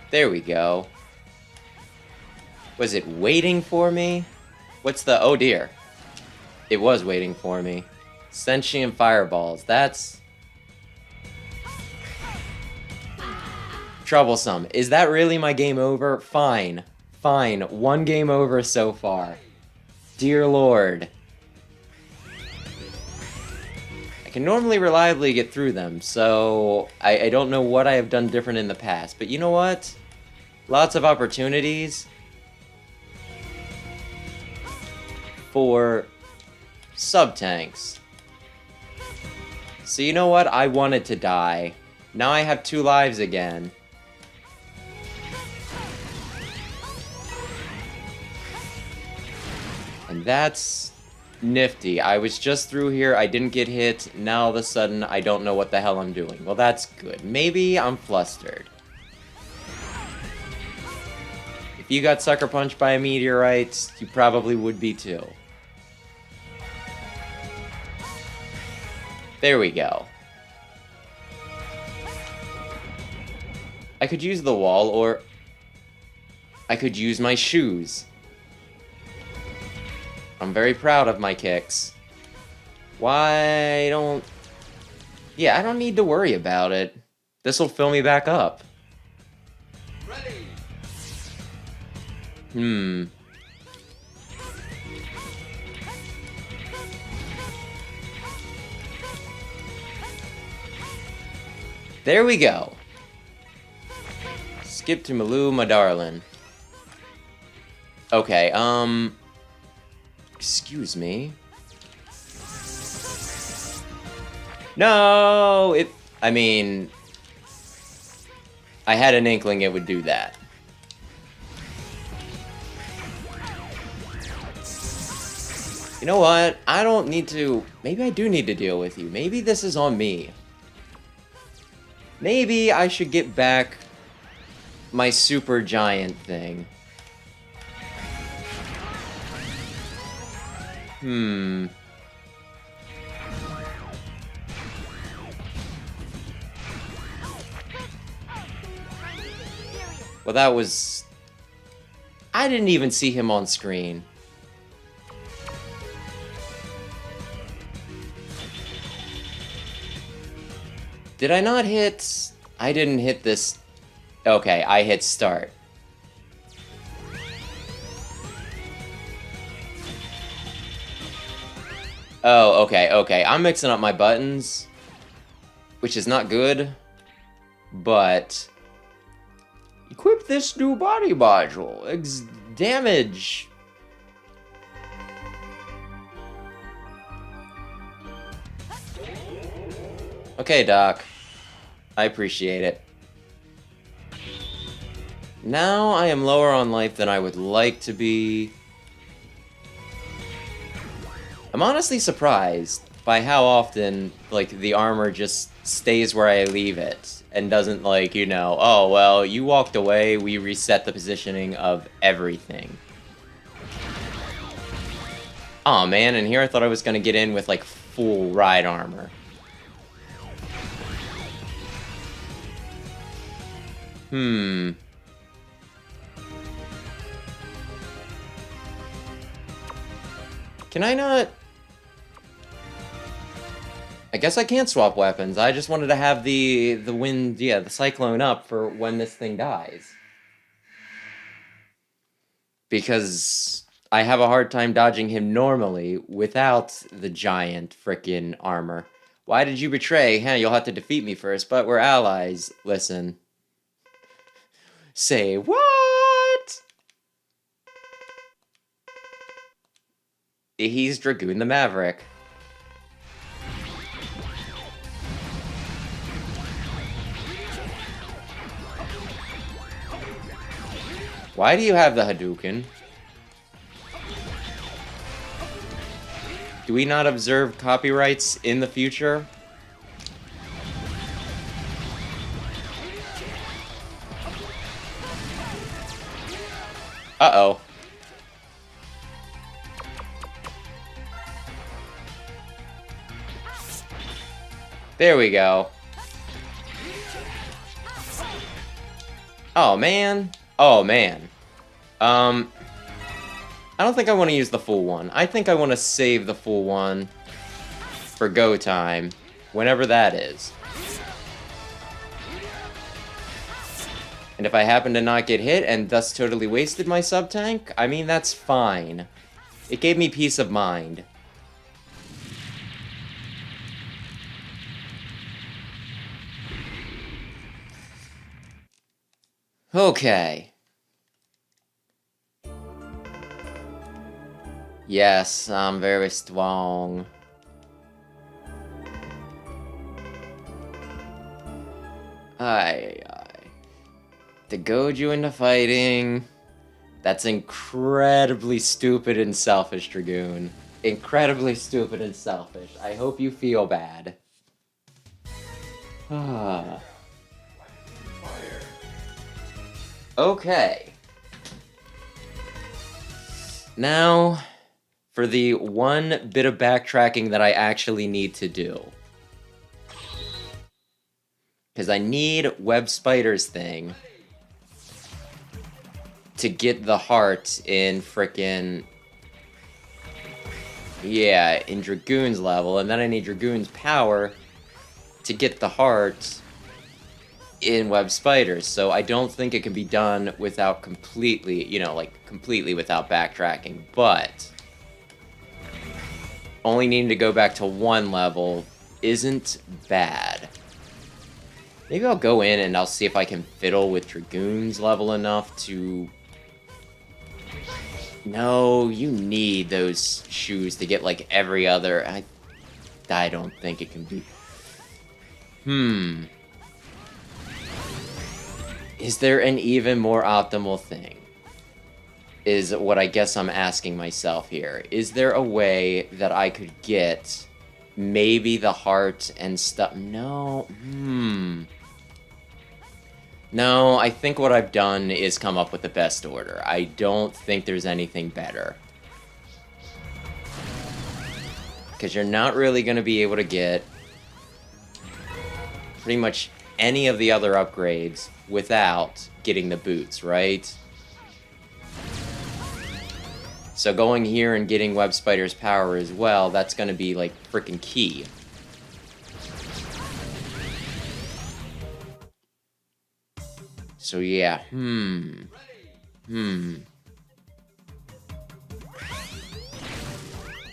There we go. Was it waiting for me? What's the... Oh dear. It was waiting for me. Sentient fireballs. That's... troublesome. Is that really my game over? Fine. Fine. 1 game over so far. Dear Lord. I can normally reliably get through them, so I don't know what I have done different in the past. But you know what? Lots of opportunities for sub-tanks. So you know what? I wanted to die. Now I have 2 lives again. And that's nifty. I was just through here, I didn't get hit, now all of a sudden I don't know what the hell I'm doing. Well, that's good. Maybe I'm flustered. If you got sucker punched by a meteorite, you probably would be too. There we go. I could use the wall, or I could use my shoes. I'm very proud of my kicks. Why don't... Yeah, I don't need to worry about it. This'll fill me back up. Ready. There we go. Skip to Maloo, my darling. Okay, excuse me. No! I mean... I had an inkling it would do that. You know what? I don't need to... Maybe I do need to deal with you. Maybe this is on me. Maybe I should get back my super giant thing. Well, that was... I didn't even see him on screen. Did I not hit... I didn't hit this... Okay, I hit start. Oh, okay. I'm mixing up my buttons, which is not good, but... Equip this new body module. Damage. Okay, Doc. I appreciate it. Now I am lower on life than I would like to be. I'm honestly surprised by how often, like, the armor just stays where I leave it. and doesn't like, you know, oh, well, you walked away, we reset the positioning of everything. Aw, man, and here I thought I was gonna get in with, like, full ride armor. Hmm. Can I not... I guess I can't swap weapons. I just wanted to have the wind, yeah, the cyclone up for when this thing dies. Because I have a hard time dodging him normally without the giant frickin' armor. Why did you betray? Huh, you'll have to defeat me first, but we're allies. Listen. Say what? He's Dragoon the Maverick. Why do you have the Hadouken? Do we not observe copyrights in the future? Uh-oh. There we go. Oh, man. Oh, man. I don't think I want to use the full one. I think I want to save the full one for go time, whenever that is. And if I happen to not get hit and thus totally wasted my sub-tank, I mean, that's fine. It gave me peace of mind. Okay. Yes, I'm very strong. Aye. To goad you into fighting... That's incredibly stupid and selfish, Dragoon. Incredibly stupid and selfish. I hope you feel bad. Okay. Now, for the one bit of backtracking that I actually need to do. Because I need Web Spider's thing to get the heart in frickin'... Yeah, in Dragoon's level, and then I need Dragoon's power to get the heart in Web Spiders, so I don't think it can be done without completely, you know, like, completely without backtracking, but only needing to go back to one level isn't bad. Maybe I'll go in and I'll see if I can fiddle with Dragoon's level enough to... No, you need those shoes to get, like, every other... I don't think it can be... Is there an even more optimal thing? Is what I guess I'm asking myself here. Is there a way that I could get maybe the heart and stuff? No. No, I think what I've done is come up with the best order. I don't think there's anything better. Because you're not really going to be able to get pretty much any of the other upgrades without getting the boots, right? So going here and getting Web Spider's power as well, that's going to be, like, freaking key. So, yeah.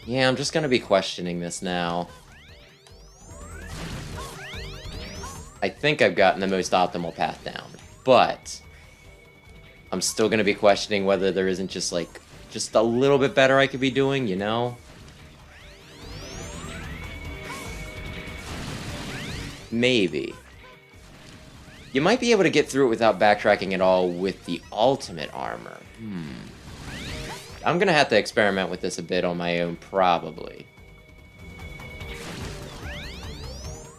Yeah, I'm just going to be questioning this now. I think I've gotten the most optimal path down, but I'm still going to be questioning whether there isn't just, like, just a little bit better I could be doing, you know? Maybe. You might be able to get through it without backtracking at all with the ultimate armor. I'm going to have to experiment with this a bit on my own, probably.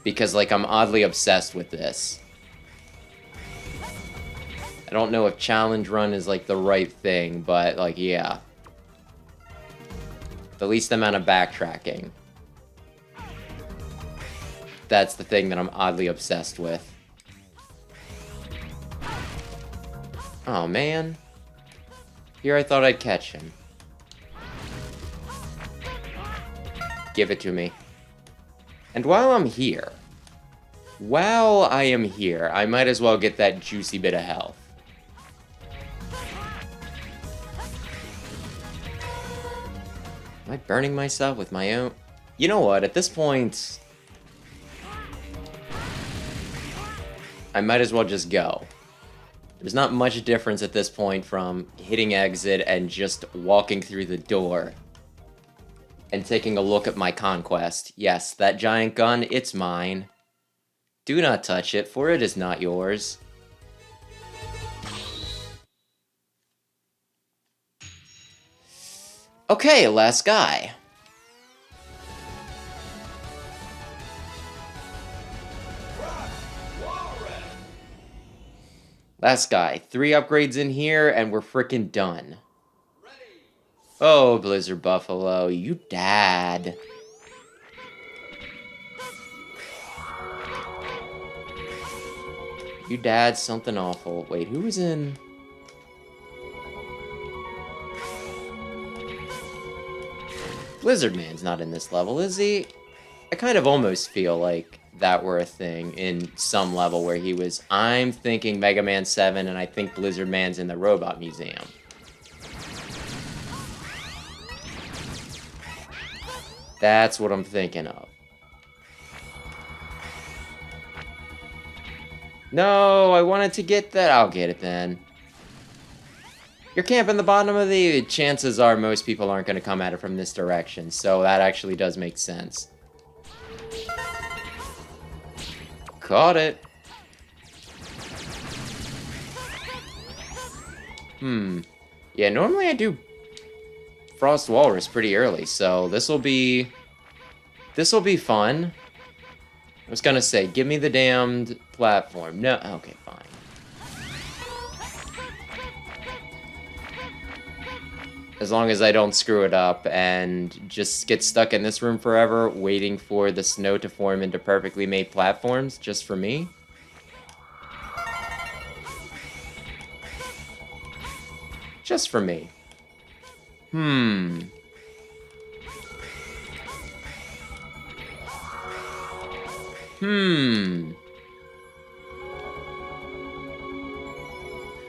Because, like, I'm oddly obsessed with this. I don't know if challenge run is, like, the right thing, but, like, yeah. The least amount of backtracking. That's the thing that I'm oddly obsessed with. Oh, man. Here I thought I'd catch him. Give it to me. And while I'm here, I might as well get that juicy bit of health. Am I burning myself with my own? You know what? At this point, I might as well just go. There's not much difference at this point from hitting exit and just walking through the door and taking a look at my conquest. Yes, that giant gun, it's mine. Do not touch it, for it is not yours. Okay, last guy. Last guy. 3 upgrades in here, and we're frickin' done. Oh, Blizzard Buffalo, you dad. You dad something awful. Wait, who was in... Blizzard Man's not in this level, is he? I kind of almost feel like that were a thing in some level where he was... I'm thinking Mega Man 7, and I think Blizzard Man's in the Robot Museum. That's what I'm thinking of. No, I wanted to get that. I'll get it then. You're camping the bottom of the... Chances are most people aren't going to come at it from this direction, so that actually does make sense. Caught it. Yeah, normally I do Frost Walrus pretty early, so this'll be fun. I was gonna say, give me the damned platform. No, okay, fine. As long as I don't screw it up and just get stuck in this room forever, waiting for the snow to form into perfectly made platforms, just for me. Just for me.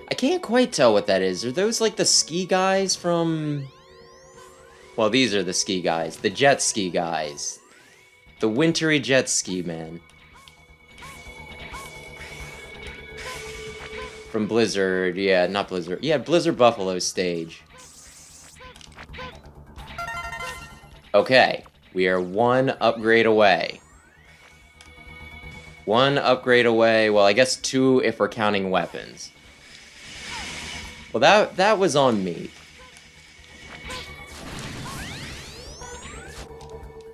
I can't quite tell what that is. Are those like the ski guys from... Well, these are the ski guys. The jet ski guys. The wintry jet ski man. From Blizzard. Yeah, not Blizzard. Yeah, Blizzard Buffalo stage. Okay. We are 1 upgrade away. 1 upgrade away. Well, I guess 2 if we're counting weapons. Well, that was on me.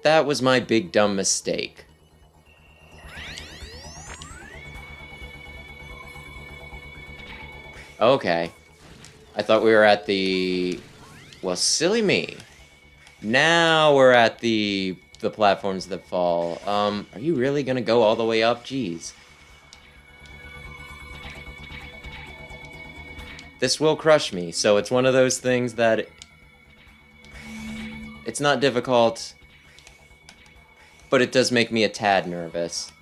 That was my big dumb mistake. Okay. I thought we were at the... Well, silly me. Now we're at the platforms that fall. Are you really gonna go all the way up? Jeez. This will crush me, so it's one of those things that... It's not difficult, but it does make me a tad nervous.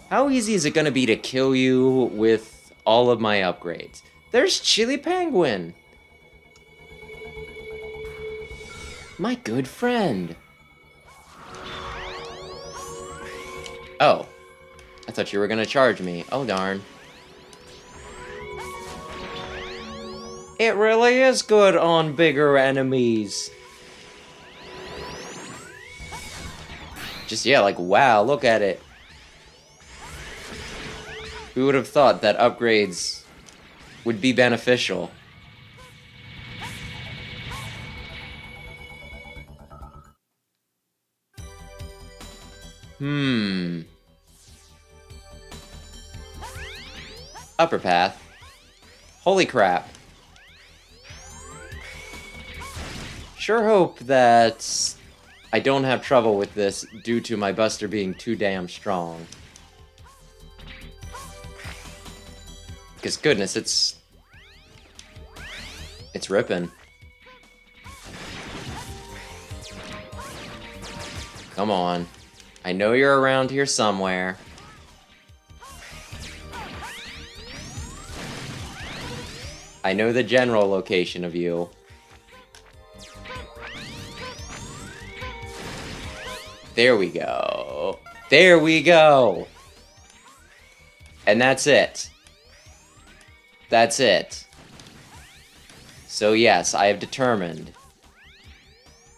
How easy is it gonna be to kill you with all of my upgrades? There's Chili Penguin! My good friend. Oh. I thought you were gonna charge me. Oh, darn. It really is good on bigger enemies. Just, yeah, like, wow, look at it. Who would have thought that upgrades would be beneficial? Upper path. Holy crap. Sure hope that I don't have trouble with this due to my Buster being too damn strong. Because goodness, it's ripping. Come on. I know you're around here somewhere. I know the general location of you. There we go. There we go. And that's it. That's it. So yes, I have determined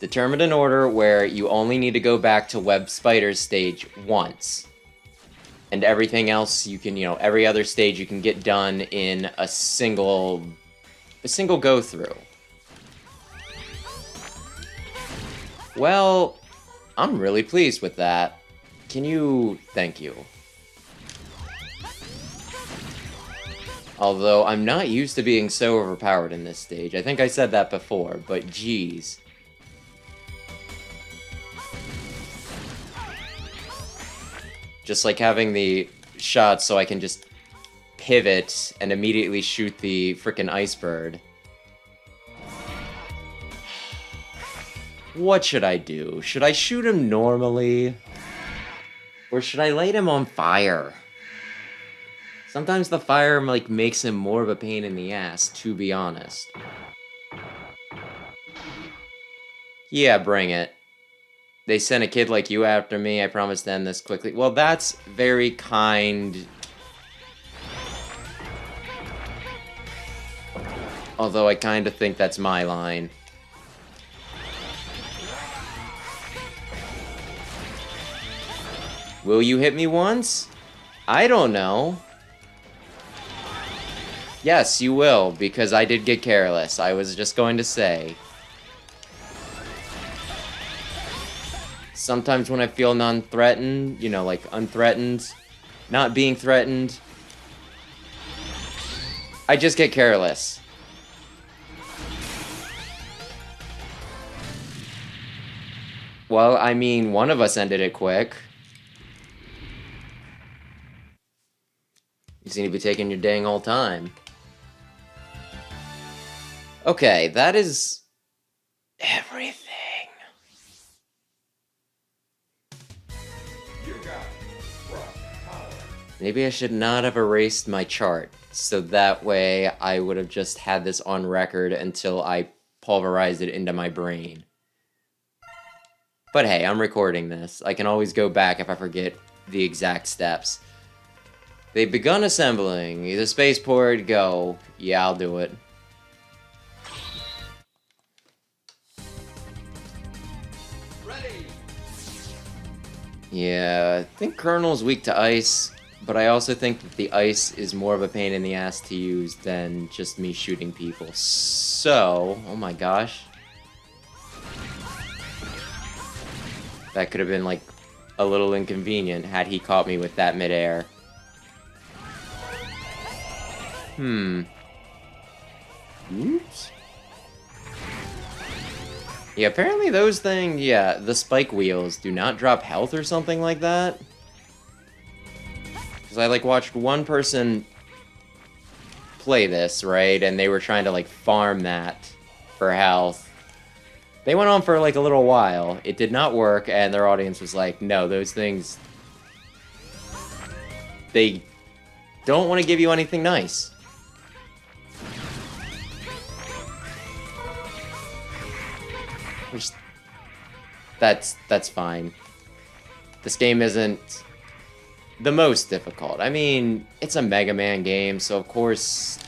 an order where you only need to go back to Web Spider's stage once. And everything else you can, every other stage you can get done in a single go through. Well, I'm really pleased with that. Thank you. Although I'm not used to being so overpowered in this stage. I think I said that before, but geez. Just like having the shot so I can just pivot and immediately shoot the frickin' ice bird. What should I do? Should I shoot him normally? Or should I light him on fire? Sometimes the fire, makes him more of a pain in the ass, to be honest. Yeah, bring it. They sent a kid like you after me. I promise to end this quickly. Well, that's very kind. Although I kind of think that's my line. Will you hit me once? I don't know. Yes, you will, because I did get careless. I was just going to say. Sometimes when I feel non-threatened, unthreatened, not being threatened, I just get careless. Well, I mean, one of us ended it quick. You seem to be taking your dang old time. Okay, that is everything. Maybe I should not have erased my chart, so that way I would have just had this on record until I pulverized it into my brain. But hey, I'm recording this. I can always go back if I forget the exact steps. They've begun assembling. The spaceport, go. Yeah, I'll do it. Ready. Yeah, I think Colonel's weak to ice, but I also think that the ice is more of a pain in the ass to use than just me shooting people. So, oh my gosh. That could have been, a little inconvenient had he caught me with that midair. Oops. Yeah, apparently those things, the spike wheels do not drop health or something like that. Because I, watched one person play this, right? And they were trying to, farm that for health. They went on for, a little while. It did not work, and their audience was like, no, those things... They don't want to give you anything nice. Which... That's fine. This game isn't the most difficult. I mean, it's a Mega Man game, so of course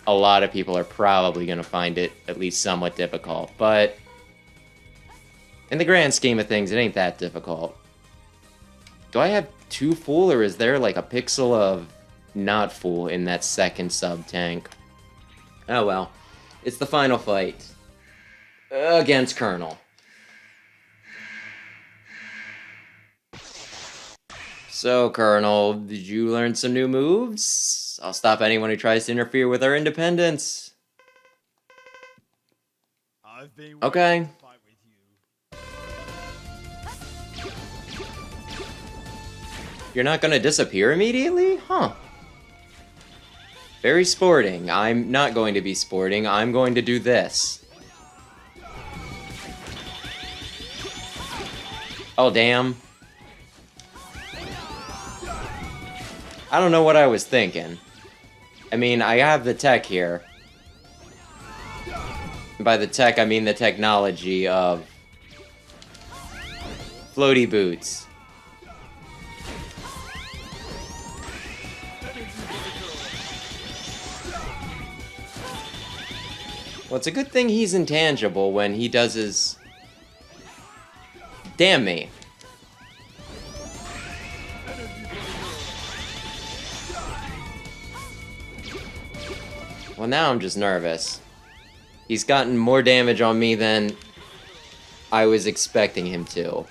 a lot of people are probably going to find it at least somewhat difficult, but in the grand scheme of things, it ain't that difficult. Do I have 2 full, or is there a pixel of not full in that second sub-tank? Oh well. It's the final fight. Against Colonel. So, Colonel, did you learn some new moves? I'll stop anyone who tries to interfere with our independence. I've been Okay. waiting to fight with you. You're not gonna disappear immediately? Huh. Very sporting. I'm not going to be sporting. I'm going to do this. Oh, damn. I don't know what I was thinking. I mean, I have the tech here. By the tech, I mean the technology of floaty boots. Well, it's a good thing he's intangible when he does his... Damn me. Well, now I'm just nervous. He's gotten more damage on me than I was expecting him to.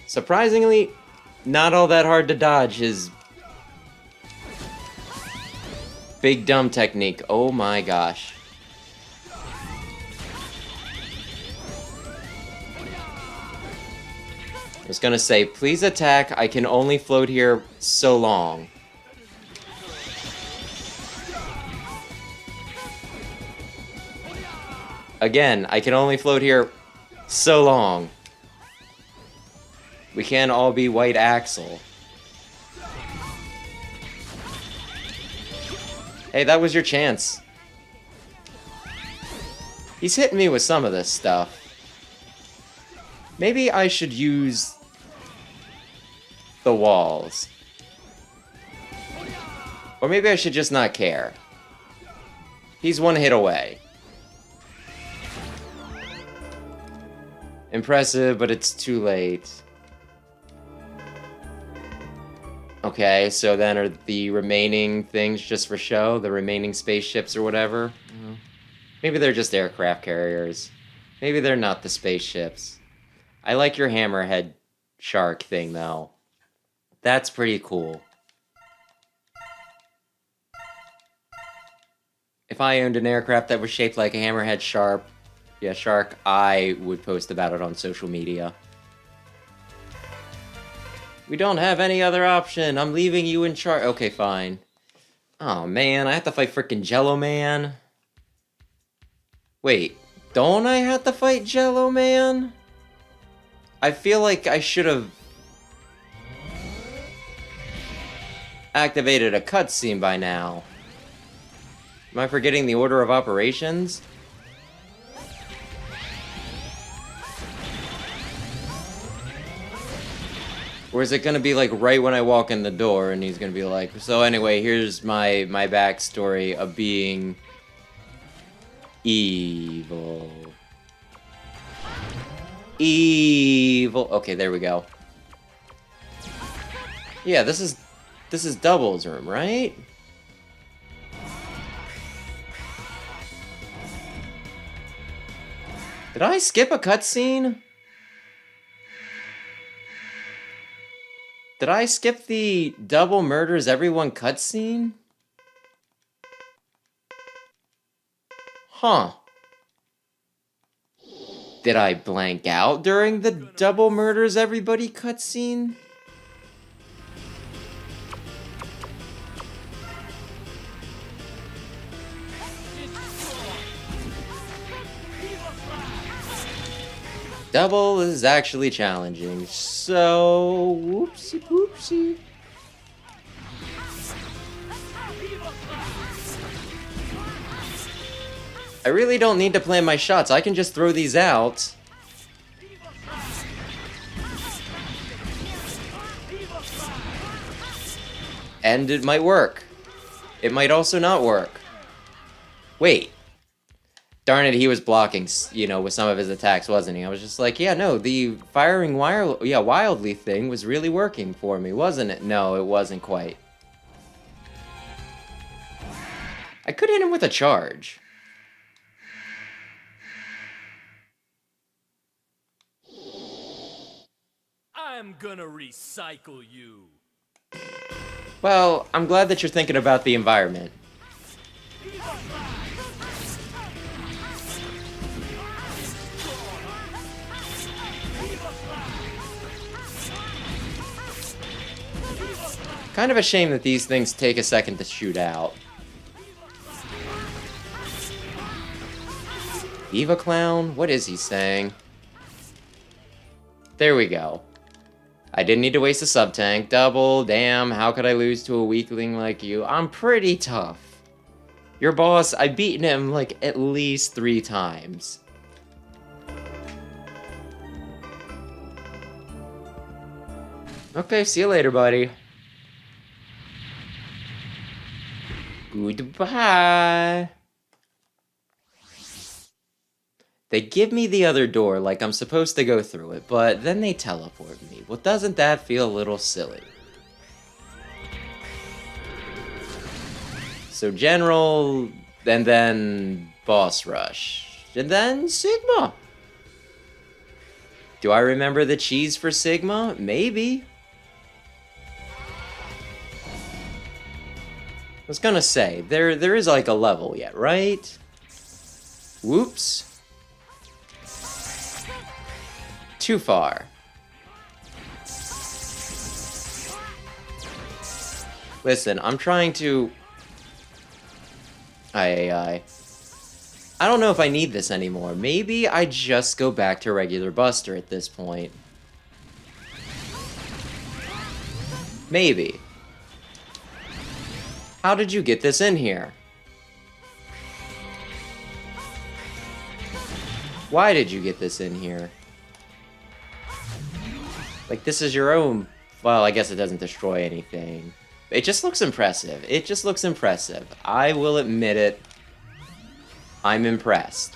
Surprisingly, not all that hard to dodge his big dumb technique. Oh my gosh. I was gonna say, please attack. I can only float here so long. Again, I can only float here so long. We can't all be White Axel. Hey, that was your chance. He's hitting me with some of this stuff. Maybe I should use the walls. Or maybe I should just not care. He's one hit away. Impressive, but it's too late. Okay, so then are the remaining things just for show? The remaining spaceships or whatever? Maybe they're just aircraft carriers. Maybe they're not the spaceships. I like your hammerhead shark thing, though. That's pretty cool. If I owned an aircraft that was shaped like a hammerhead shark, I would post about it on social media. We don't have any other option. I'm leaving you in charge. Okay, fine. Oh, man. I have to fight frickin' Jello Man. Wait. Don't I have to fight Jello Man? I feel like I should have activated a cutscene by now. Am I forgetting the order of operations? Or is it gonna be like right when I walk in the door and he's gonna be like, so anyway, here's my backstory of being evil. Evil. Okay, there we go. Yeah, this is Double's room, right? Did I skip a cutscene? Did I skip the Double murders everyone cutscene? Huh. Did I blank out during the Double murders everybody cutscene? Double is actually challenging, so whoopsie poopsie. I really don't need to plan my shots. I can just throw these out. And it might work. It might also not work. Wait. Darn it, he was blocking, you know, with some of his attacks, wasn't he? I was just like, yeah, no, the firing wildly thing was really working for me, wasn't it? No, it wasn't quite. I could hit him with a charge. I'm gonna recycle you. Well, I'm glad that you're thinking about the environment. Kind of a shame that these things take a second to shoot out. Viva Clown? What is he saying? There we go. I didn't need to waste a sub-tank. Double, damn, how could I lose to a weakling like you? I'm pretty tough. Your boss, I've beaten him like at least 3 times. Okay, see you later, buddy. Goodbye. They give me the other door like I'm supposed to go through it, but then they teleport me. Well, doesn't that feel a little silly? So General, and then Boss Rush, and then Sigma. Do I remember the cheese for Sigma? Maybe. I was gonna say, there is like a level yet, right? Whoops. Too far. Listen, I'm trying to... I don't know if I need this anymore. Maybe I just go back to regular Buster at this point. Maybe. How did you get this in here? Why did you get this in here? Like, this is your own... Well, I guess it doesn't destroy anything. It just looks impressive. It just looks impressive. I will admit it. I'm impressed.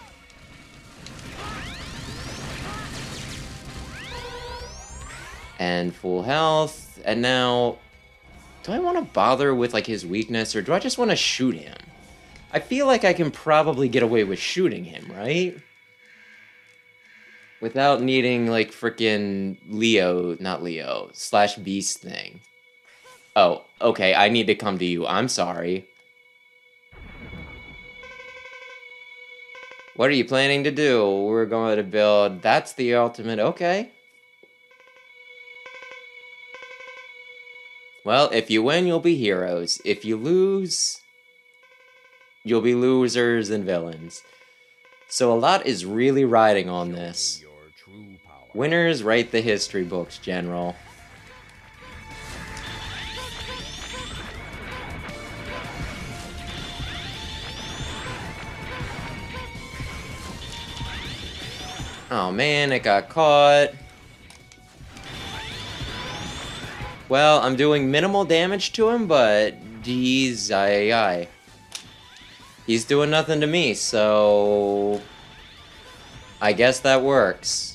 And full health. And now... Do I want to bother with, like, his weakness, or do I just want to shoot him? I feel like I can probably get away with shooting him, right? Without needing, like, frickin' Leo, not Leo, / Beast thing. Oh, okay, I need to come to you. I'm sorry. What are you planning to do? We're going to build... That's the ultimate... Okay. Well, if you win, you'll be heroes. If you lose, you'll be losers and villains. So a lot is really riding on this. Winners write the history books, General. Oh man, it got caught. Well, I'm doing minimal damage to him, but he's he's doing nothing to me, so I guess that works.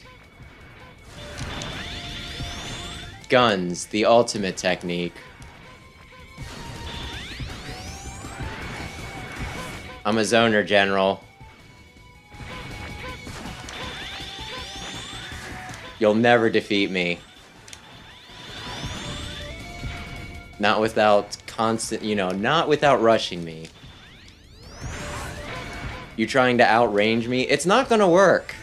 Guns, the ultimate technique. I'm a zoner, General. You'll never defeat me. Not without constant, not without rushing me. You trying to outrange me? It's not gonna work.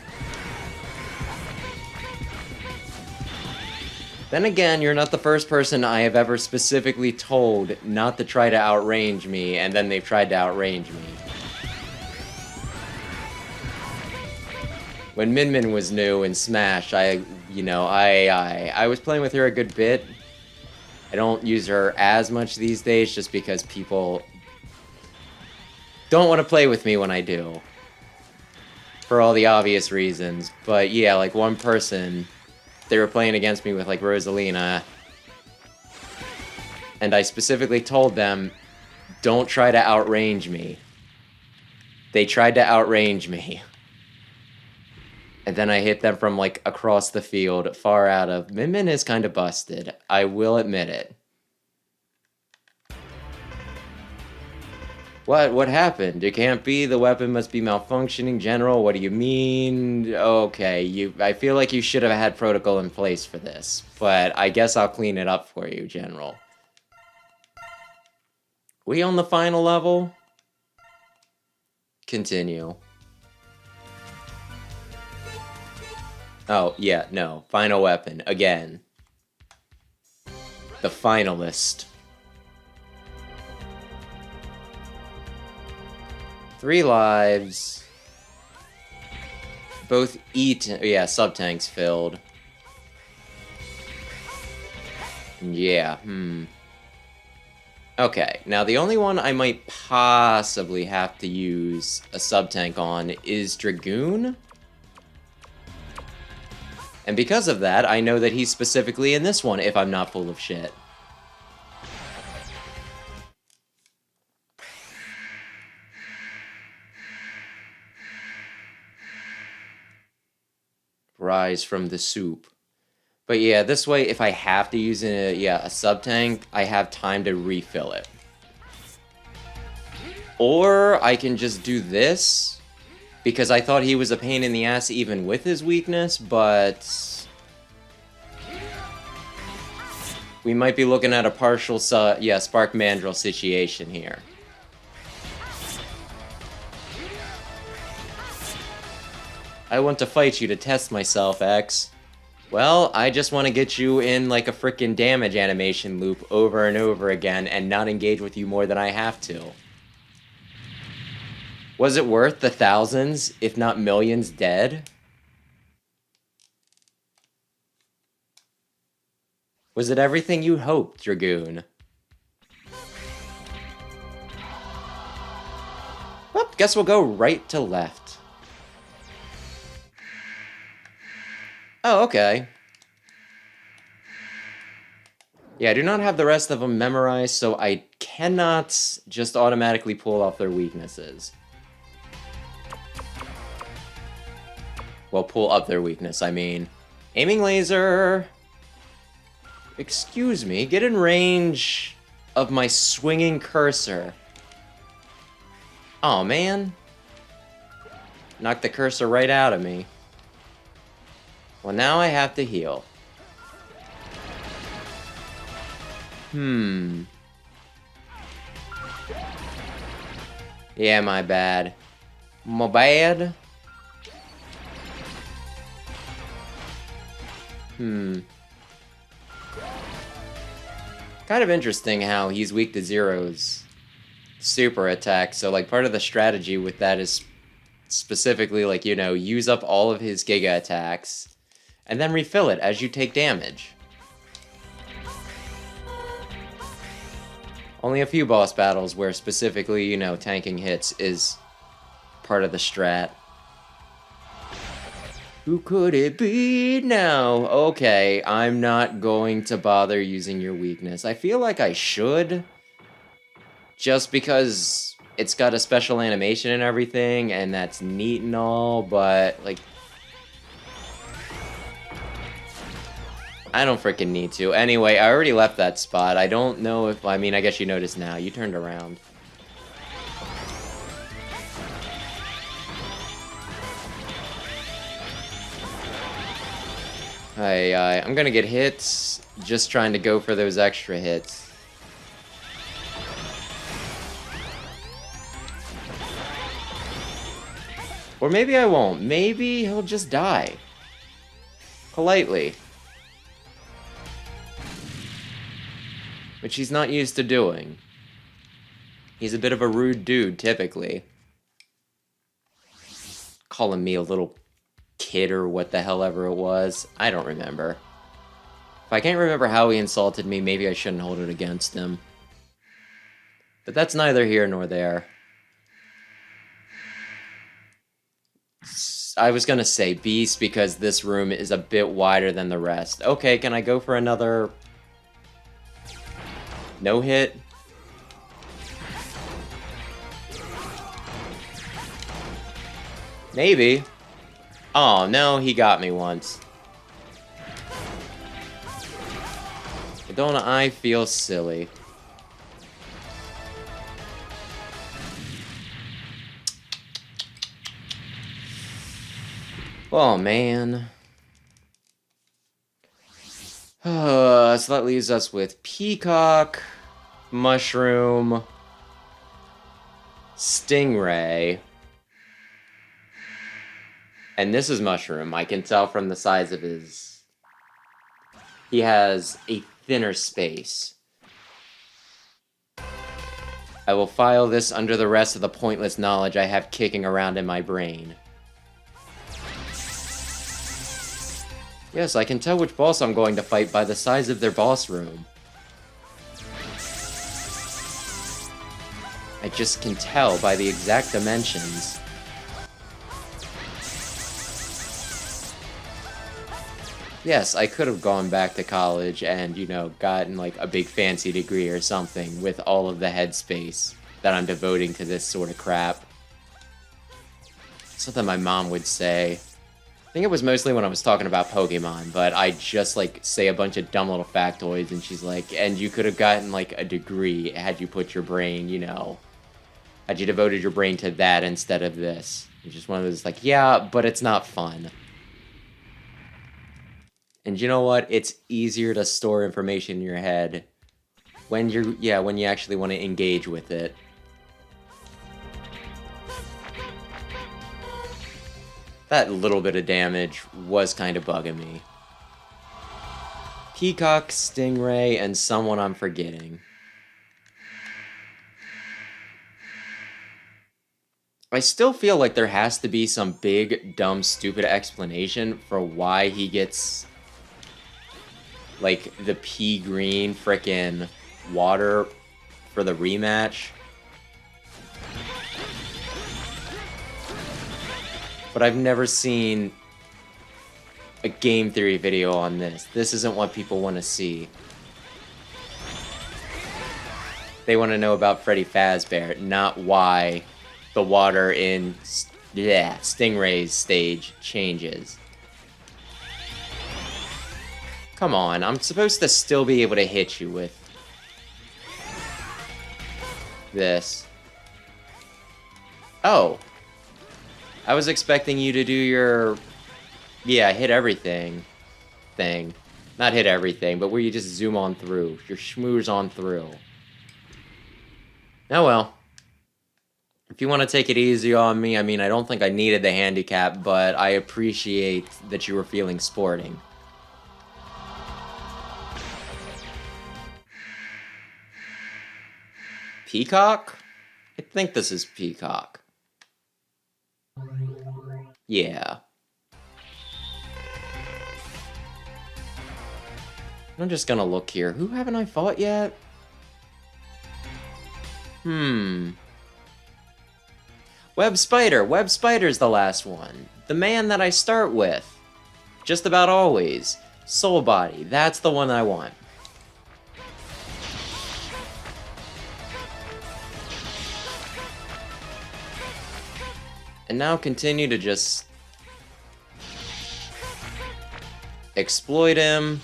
Then again, you're not the first person I have ever specifically told not to try to outrange me, and then they've tried to outrange me. When Min Min was new in Smash, I was playing with her a good bit. I don't use her as much these days just because people don't want to play with me when I do. For all the obvious reasons. But yeah, like one person, they were playing against me with like Rosalina. And I specifically told them, don't try to outrange me. They tried to outrange me. And then I hit them from, like, across the field, far out of... Min Min is kind of busted. I will admit it. What happened? It can't be. The weapon must be malfunctioning. General, what do you mean? Okay, I feel like you should have had protocol in place for this, but I guess I'll clean it up for you, General. We on the final level? Continue. Oh, yeah, no. Final weapon. Again. The finalist. 3 lives. Both sub-tanks filled. Yeah, Okay, now the only one I might possibly have to use a sub-tank on is Dragoon. And because of that, I know that he's specifically in this one if I'm not full of shit. Rise from the soup. But yeah, this way, if I have to use a sub-tank, I have time to refill it. Or I can just do this, because I thought he was a pain in the ass even with his weakness, but we might be looking at a partial Spark Mandrill situation here. I want to fight you to test myself, X. Well, I just want to get you in like a frickin' damage animation loop over and over again and not engage with you more than I have to. Was it worth the thousands, if not millions, dead? Was it everything you hoped, Dragoon? Well, guess we'll go right to left. Oh, okay. Yeah, I do not have the rest of them memorized, so I cannot just automatically pull off their weaknesses. Well, pull up their weakness, I mean. Aiming laser! Excuse me, get in range of my swinging cursor. Aw, man. Knocked the cursor right out of me. Well, now I have to heal. Yeah, my bad. My bad? Kind of interesting how he's weak to Zero's super attack, so like part of the strategy with that is specifically like, you know, use up all of his Giga attacks and then refill it as you take damage. Only a few boss battles where specifically, you know, tanking hits is part of the strat. Who could it be now? Okay, I'm not going to bother using your weakness. I feel like I should, just because it's got a special animation and everything, and that's neat and all, but, like, I don't freaking need to. Anyway, I already left that spot. I don't know if... I mean, I guess you noticed now. You turned around. I'm gonna get hits, just trying to go for those extra hits. Or maybe I won't. Maybe he'll just die. Politely. Which he's not used to doing. He's a bit of a rude dude, typically. Calling me a little kid or what the hell ever it was. I don't remember. If I can't remember how he insulted me, maybe I shouldn't hold it against him. But that's neither here nor there. I was gonna say Beast because this room is a bit wider than the rest. Okay, can I go for another... no hit? Maybe. Oh, no, he got me once. Don't I feel silly? Oh, man. So that leaves us with Peacock, Mushroom, Stingray. And this is Mushroom. I can tell from the size of his... He has a thinner space. I will file this under the rest of the pointless knowledge I have kicking around in my brain. Yes, I can tell which boss I'm going to fight by the size of their boss room. I just can tell by the exact dimensions. Yes, I could have gone back to college and, you know, gotten like a big fancy degree or something with all of the headspace that I'm devoting to this sort of crap. Something my mom would say. I think it was mostly when I was talking about Pokemon, but I just like say a bunch of dumb little factoids and she's like, and you could have gotten like a degree had you put your brain, you know, had you devoted your brain to that instead of this. It's just one of those like, yeah, but it's not fun. And you know what? It's easier to store information in your head when when you actually want to engage with it. That little bit of damage was kind of bugging me. Peacock, Stingray, and someone I'm forgetting. I still feel like there has to be some big, dumb, stupid explanation for why he gets... like, the pea green frickin' water for the rematch. But I've never seen a game theory video on this. This isn't what people want to see. They want to know about Freddy Fazbear, not why the water in Stingray's stage changes. Come on, I'm supposed to still be able to hit you with this. Oh. I was expecting you to do your... yeah, hit everything thing. Not hit everything, but where you just zoom on through. Your schmooze on through. Oh well. If you want to take it easy on me, I mean, I don't think I needed the handicap, but I appreciate that you were feeling sporting. Peacock? I think this is Peacock. Yeah. I'm just gonna look here. Who haven't I fought yet? Web Spider. Web Spider's the last one. The man that I start with. Just about always. Soul Body. That's the one I want. And now continue to just exploit him.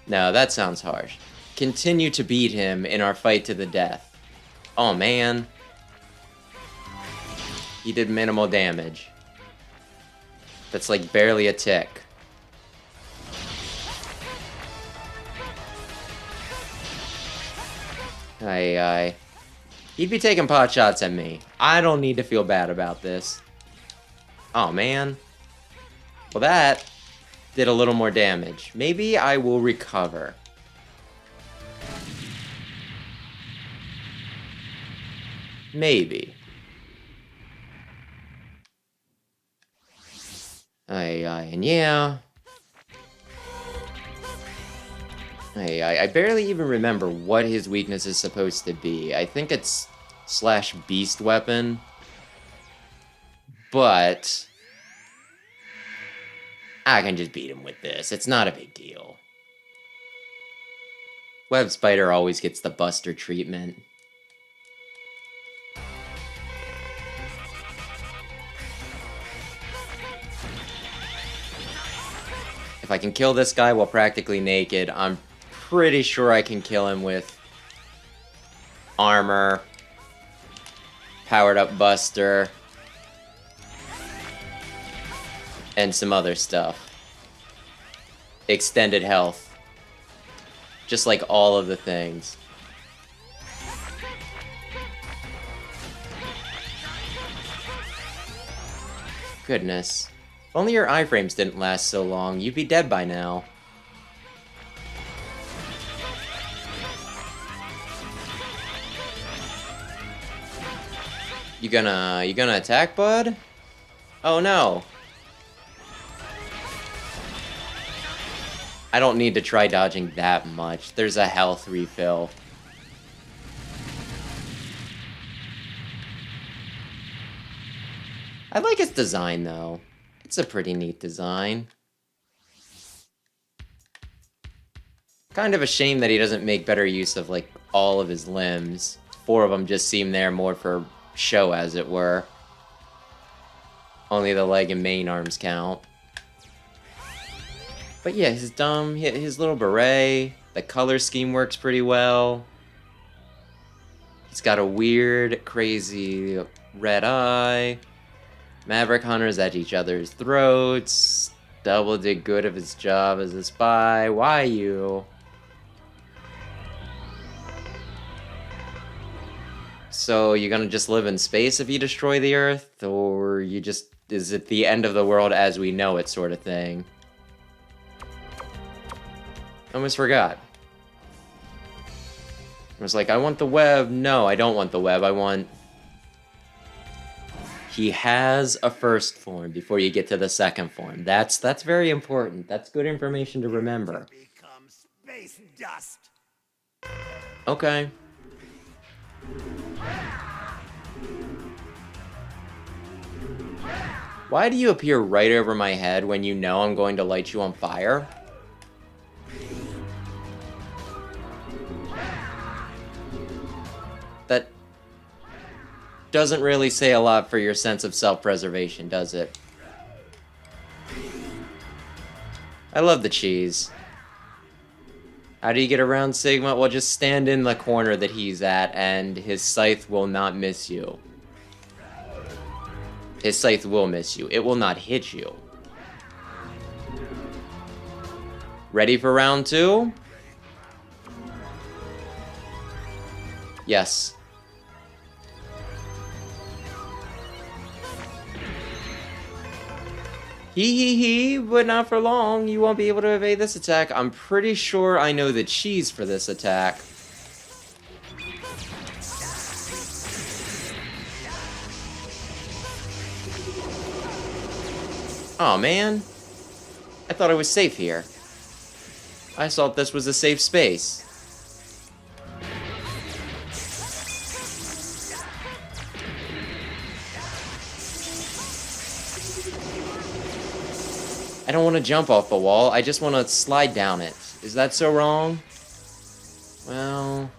No, that sounds harsh. Continue to beat him in our fight to the death. Oh man. He did minimal damage. That's like barely a tick. Aye. He'd be taking pot shots at me. I don't need to feel bad about this. Oh, man. Well, that did a little more damage. Maybe I will recover. Maybe. And yeah. I barely even remember what his weakness is supposed to be. I think it's / beast weapon. But I can just beat him with this. It's not a big deal. Web Spider always gets the Buster treatment. If I can kill this guy while practically naked, I'm pretty sure I can kill him with armor, powered up Buster. And some other stuff. Extended health. Just like all of the things. Goodness. If only your iframes didn't last so long, you'd be dead by now. You gonna attack, bud? Oh no. I don't need to try dodging that much. There's a health refill. I like its design, though. It's a pretty neat design. Kind of a shame that he doesn't make better use of, like, all of his limbs. 4 of them just seem there more for show, as it were. Only the leg and main arms count. But yeah, his little beret, the color scheme works pretty well. He's got a weird, crazy red eye. Maverick hunters at each other's throats. Double did good of his job as a spy. Why you? So you gonna just live in space if you destroy the Earth? Or you just... is it the end of the world as we know it sort of thing? Almost forgot. I was like, I want the web. No, I don't want the web. I want... He has a first form before you get to the second form. That's very important. That's good information to remember. Become space dust. Okay. Why do you appear right over my head when you know I'm going to light you on fire? That doesn't really say a lot for your sense of self-preservation, does it? I love the cheese. How do you get around Sigma? Well, just stand in the corner that he's at, and his scythe will not miss you. His scythe will miss you. It will not hit you. Ready for round 2? Yes. Hee, but not for long. You won't be able to evade this attack. I'm pretty sure I know the cheese for this attack. Oh man. I thought I was safe here. I thought this was a safe space. I don't want to jump off the wall, I just want to slide down it. Is that so wrong? Well...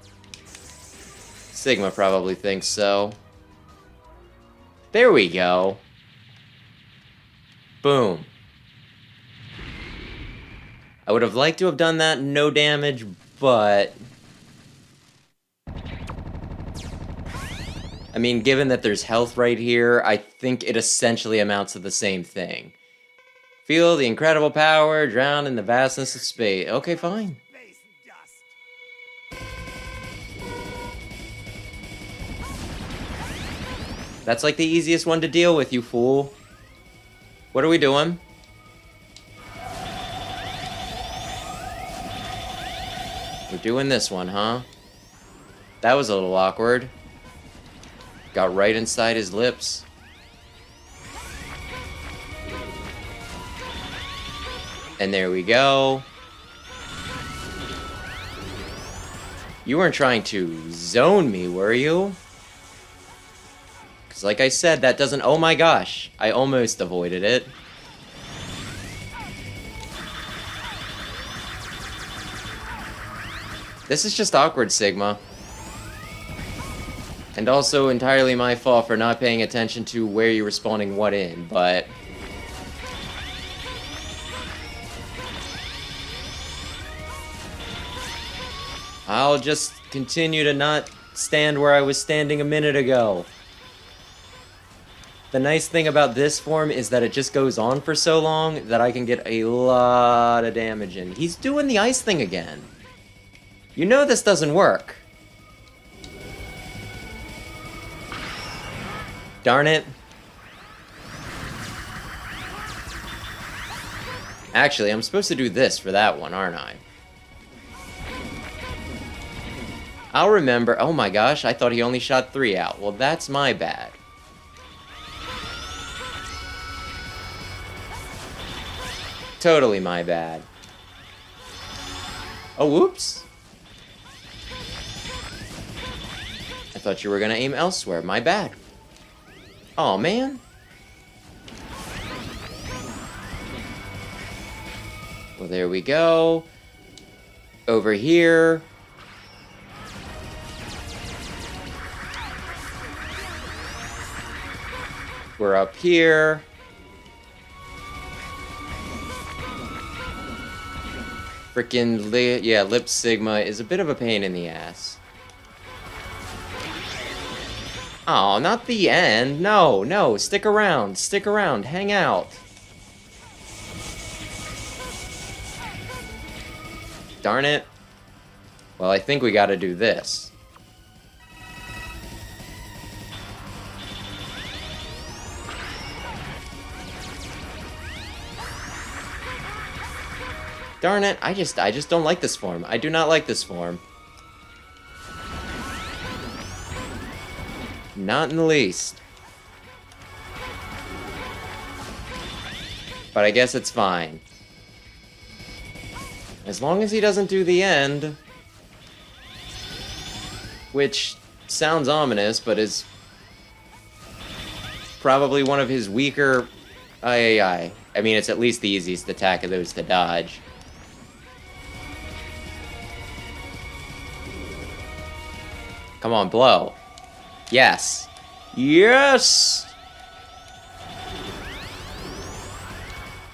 Sigma probably thinks so. There we go. Boom. I would have liked to have done that, no damage, but... I mean, given that there's health right here, I think it essentially amounts to the same thing. Feel the incredible power, drown in the vastness of space. Okay, fine. Space dust. That's like the easiest one to deal with, you fool. What are we doing? We're doing this one, huh? That was a little awkward. Got right inside his lips. And there we go. You weren't trying to zone me, were you? Because like I said, that doesn't... Oh my gosh. I almost avoided it. This is just awkward, Sigma. And also entirely my fault for not paying attention to where you were spawning what in, but... I'll just continue to not stand where I was standing a minute ago. The nice thing about this form is that it just goes on for so long that I can get a lot of damage in. He's doing the ice thing again. You know this doesn't work. Darn it. Actually, I'm supposed to do this for that one, aren't I? I'll remember. Oh my gosh, I thought he only shot 3 out. Well, that's my bad. Totally my bad. Oh, whoops. I thought you were gonna aim elsewhere. My bad. Oh man. Well, there we go. Over here. We're up here. Frickin' Lip Sigma is a bit of a pain in the ass. Oh, not the end. No, no, stick around, hang out. Darn it. Well, I think we gotta do this. Darn it, I just don't like this form. I do not like this form. Not in the least. But I guess it's fine. As long as he doesn't do the end. Which sounds ominous, but is probably one of his weaker... I mean, it's at least the easiest attack of those to dodge. Come on, blow. Yes. Yes!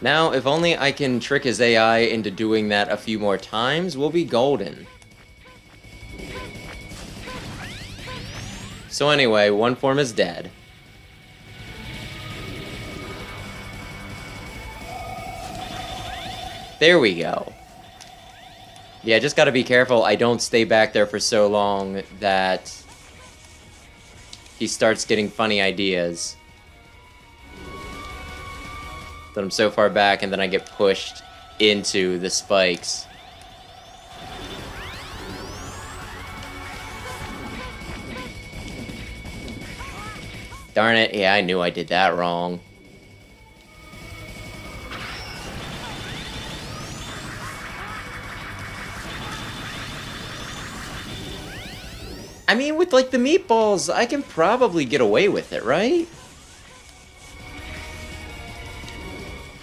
Now, if only I can trick his AI into doing that a few more times, we'll be golden. So anyway, one form is dead. There we go. Yeah, just gotta be careful I don't stay back there for so long that he starts getting funny ideas. That I'm so far back and then I get pushed into the spikes. Darn it, yeah, I knew I did that wrong. I mean, with, like, the meatballs, I can probably get away with it, right?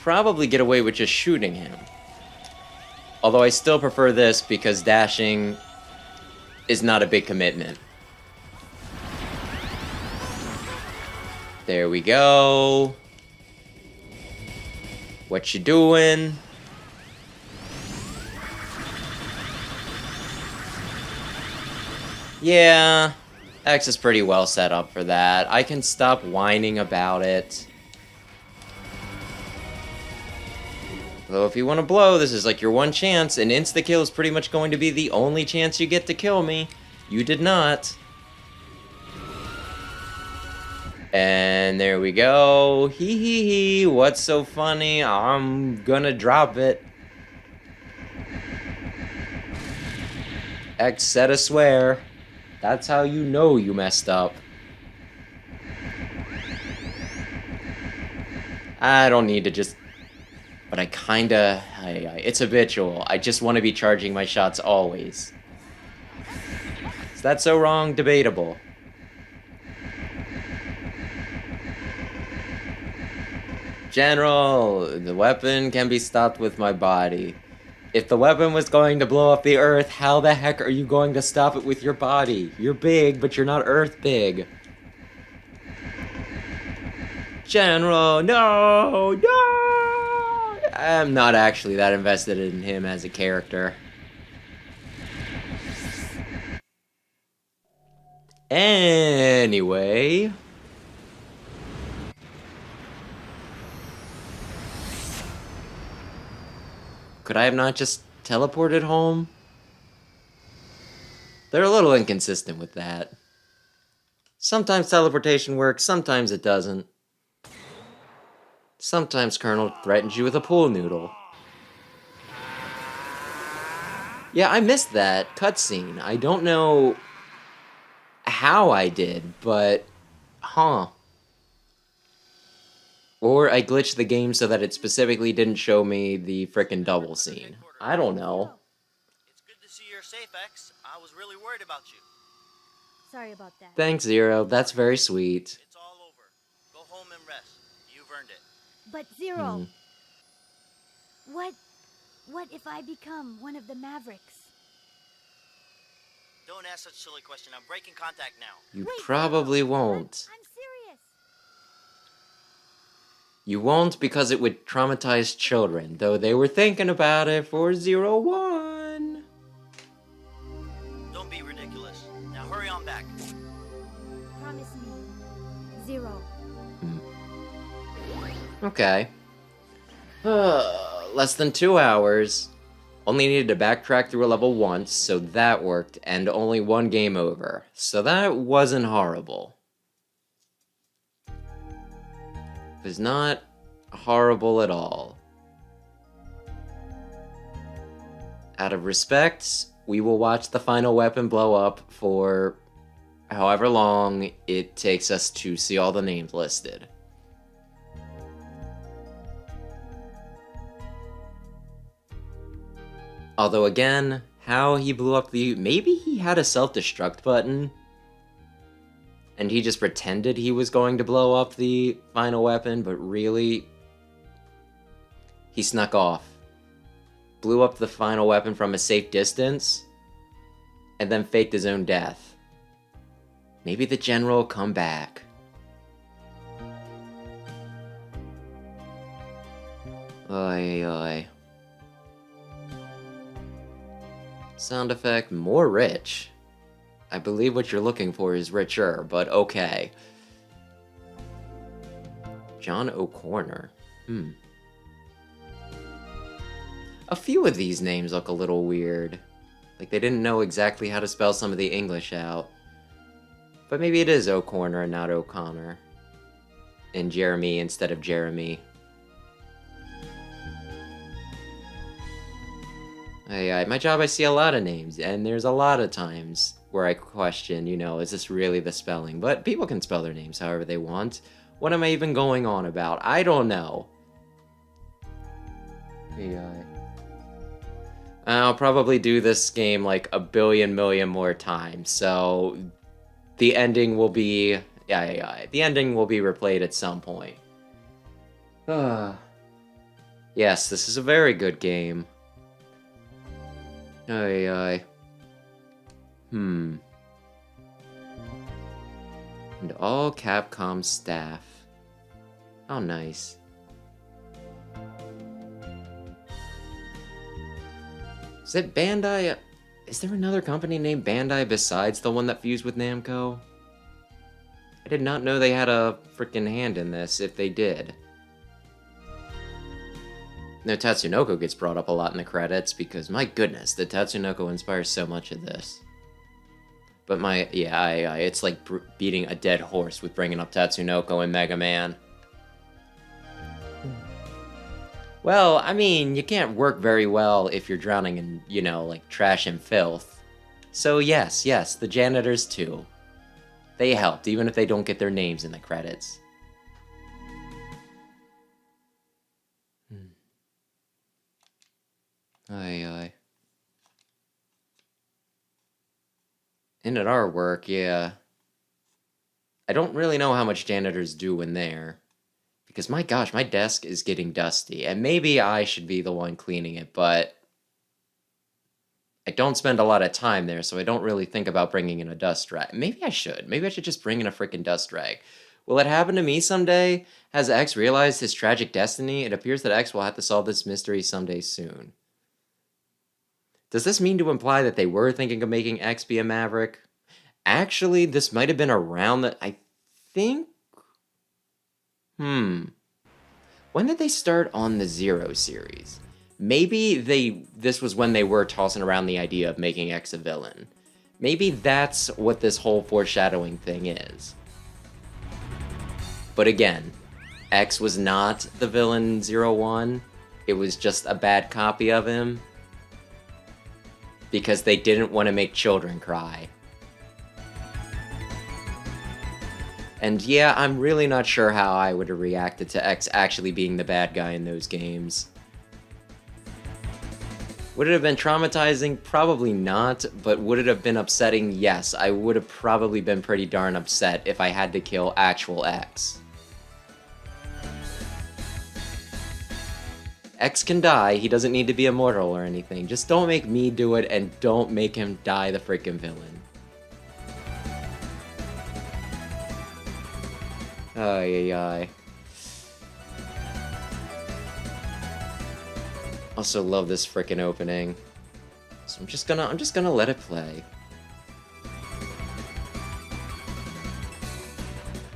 Probably get away with just shooting him. Although I still prefer this because dashing is not a big commitment. There we go. What you doing? Yeah, X is pretty well set up for that. I can stop whining about it. Though if you want to blow, this is like your one chance, and insta-kill is pretty much going to be the only chance you get to kill me. You did not. And there we go. Hee hee hee, what's so funny? I'm gonna drop it. X said a swear. That's how you know you messed up. I don't need to just... But I kinda... it's habitual. I just want to be charging my shots always. Is that so wrong? Debatable. General, the weapon can be stopped with my body. If the weapon was going to blow up the Earth, how the heck are you going to stop it with your body? You're big, but you're not Earth big. General, no, no! I'm not actually that invested in him as a character. Anyway... Could I have not just teleported home? They're a little inconsistent with that. Sometimes teleportation works, sometimes it doesn't. Sometimes Colonel threatens you with a pool noodle. Yeah, I missed that cutscene. I don't know how I did, but... Huh. Or I glitched the game so that it specifically didn't show me the frickin' double scene. I don't know. It's good to see you're safe, X. I was really worried about you. Sorry about that. Thanks, Zero. That's very sweet. It's all over. Go home and rest. You've earned it. But Zero, what if I become one of the Mavericks? Don't ask such a silly question. I'm breaking contact now. You Wait, probably Zero, won't. I'm serious. You won't because it would traumatize children, though they were thinking about it for 01. Don't be ridiculous. Now hurry on back. Promise me. Zero. Okay. Less than 2 hours. Only needed to backtrack through a level once, so that worked, and only 1 game over. So that wasn't horrible. It was not horrible at all. Out of respect, we will watch the final weapon blow up for however long it takes us to see all the names listed. Although again, how he blew up the... Maybe he had a self-destruct button, and he just pretended he was going to blow up the final weapon, but really... He snuck off. Blew up the final weapon from a safe distance, and then faked his own death. Maybe the general will come back. Oy, oy. Sound effect more rich. I believe what you're looking for is richer, but okay. John O'Connor. A few of these names look a little weird. Like they didn't know exactly how to spell some of the English out. But maybe it is O'Connor and not O'Connor. And Jeremy instead of Jeremy. At my job I see a lot of names, and there's a lot of times where I question, you know, is this really the spelling? But people can spell their names however they want. What am I even going on about? I don't know. I'll probably do this game like a billion million more times, so the ending will be... the ending will be replayed at some point. Yes, this is a very good game. And all Capcom staff. How nice. Is it Bandai? Is there another company named Bandai besides the one that fused with Namco? I did not know they had a freaking hand in this, if they did. No, Tatsunoko gets brought up a lot in the credits because, my goodness, the Tatsunoko inspires so much of this. But it's like beating a dead horse with bringing up Tatsunoko and Mega Man. Well, I mean, you can't work very well if you're drowning in, you know, like trash and filth. So yes, the janitors too. They helped, even if they don't get their names in the credits. And at our work, yeah. I don't really know how much janitors do in there. Because my gosh, my desk is getting dusty. And maybe I should be the one cleaning it, but I don't spend a lot of time there, so I don't really think about bringing in a dust rag. Maybe I should. Maybe I should just bring in a freaking dust rag. Will it happen to me someday? Has X realized his tragic destiny? It appears that X will have to solve this mystery someday soon. Does this mean to imply that they were thinking of making X be a Maverick? Actually, this might have been around that, I think... When did they start on the Zero series? maybe this was when they were tossing around the idea of making X a villain. Maybe that's what this whole foreshadowing thing is. But again, X was not the villain 01. It was just a bad copy of him. Because they didn't want to make children cry. And yeah, I'm really not sure how I would have reacted to X actually being the bad guy in those games. Would it have been traumatizing? Probably not, but would it have been upsetting? Yes, I would have probably been pretty darn upset if I had to kill actual X. X can die, he doesn't need to be immortal or anything. Just don't make me do it and don't make him die the freaking villain. Ay, ay, ay. Also love this frickin' opening. So I'm just gonna let it play.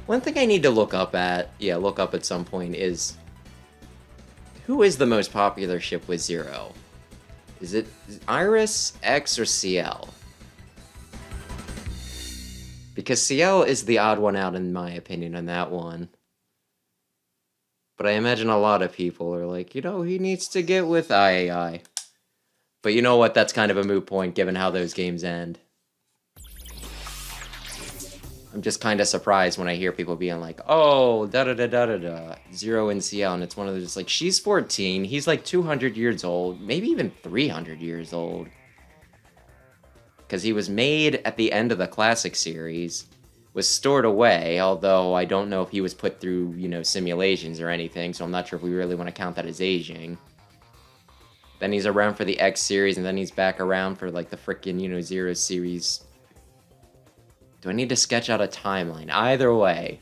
One thing I need to look up at some point is who is the most popular ship with Zero? Is it Iris, X, or CL? Because CL is the odd one out in my opinion on that one. But I imagine a lot of people are like, you know, he needs to get with IAI. But you know what, that's kind of a moot point given how those games end. I'm just kind of surprised when I hear people being like, oh, da-da-da-da-da-da, Zero in CL, and it's one of those, like, she's 14, he's like 200 years old, maybe even 300 years old. Because he was made at the end of the classic series, was stored away, although I don't know if he was put through, you know, simulations or anything, so I'm not sure if we really want to count that as aging. Then he's around for the X series, and then he's back around for, like, the frickin', you know, Zero series. Do I need to sketch out a timeline? Either way.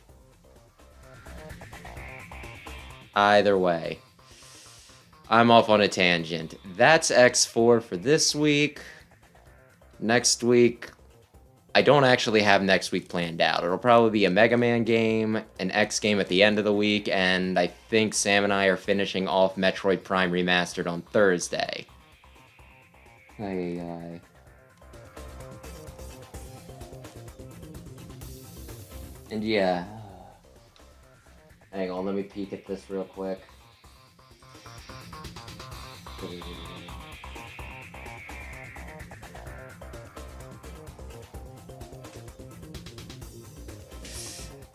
Either way. I'm off on a tangent. That's X4 for this week. Next week, I don't actually have next week planned out. It'll probably be a Mega Man game, an X game at the end of the week, and I think Sam and I are finishing off Metroid Prime Remastered on Thursday. Aye. And yeah. Hang on, let me peek at this real quick.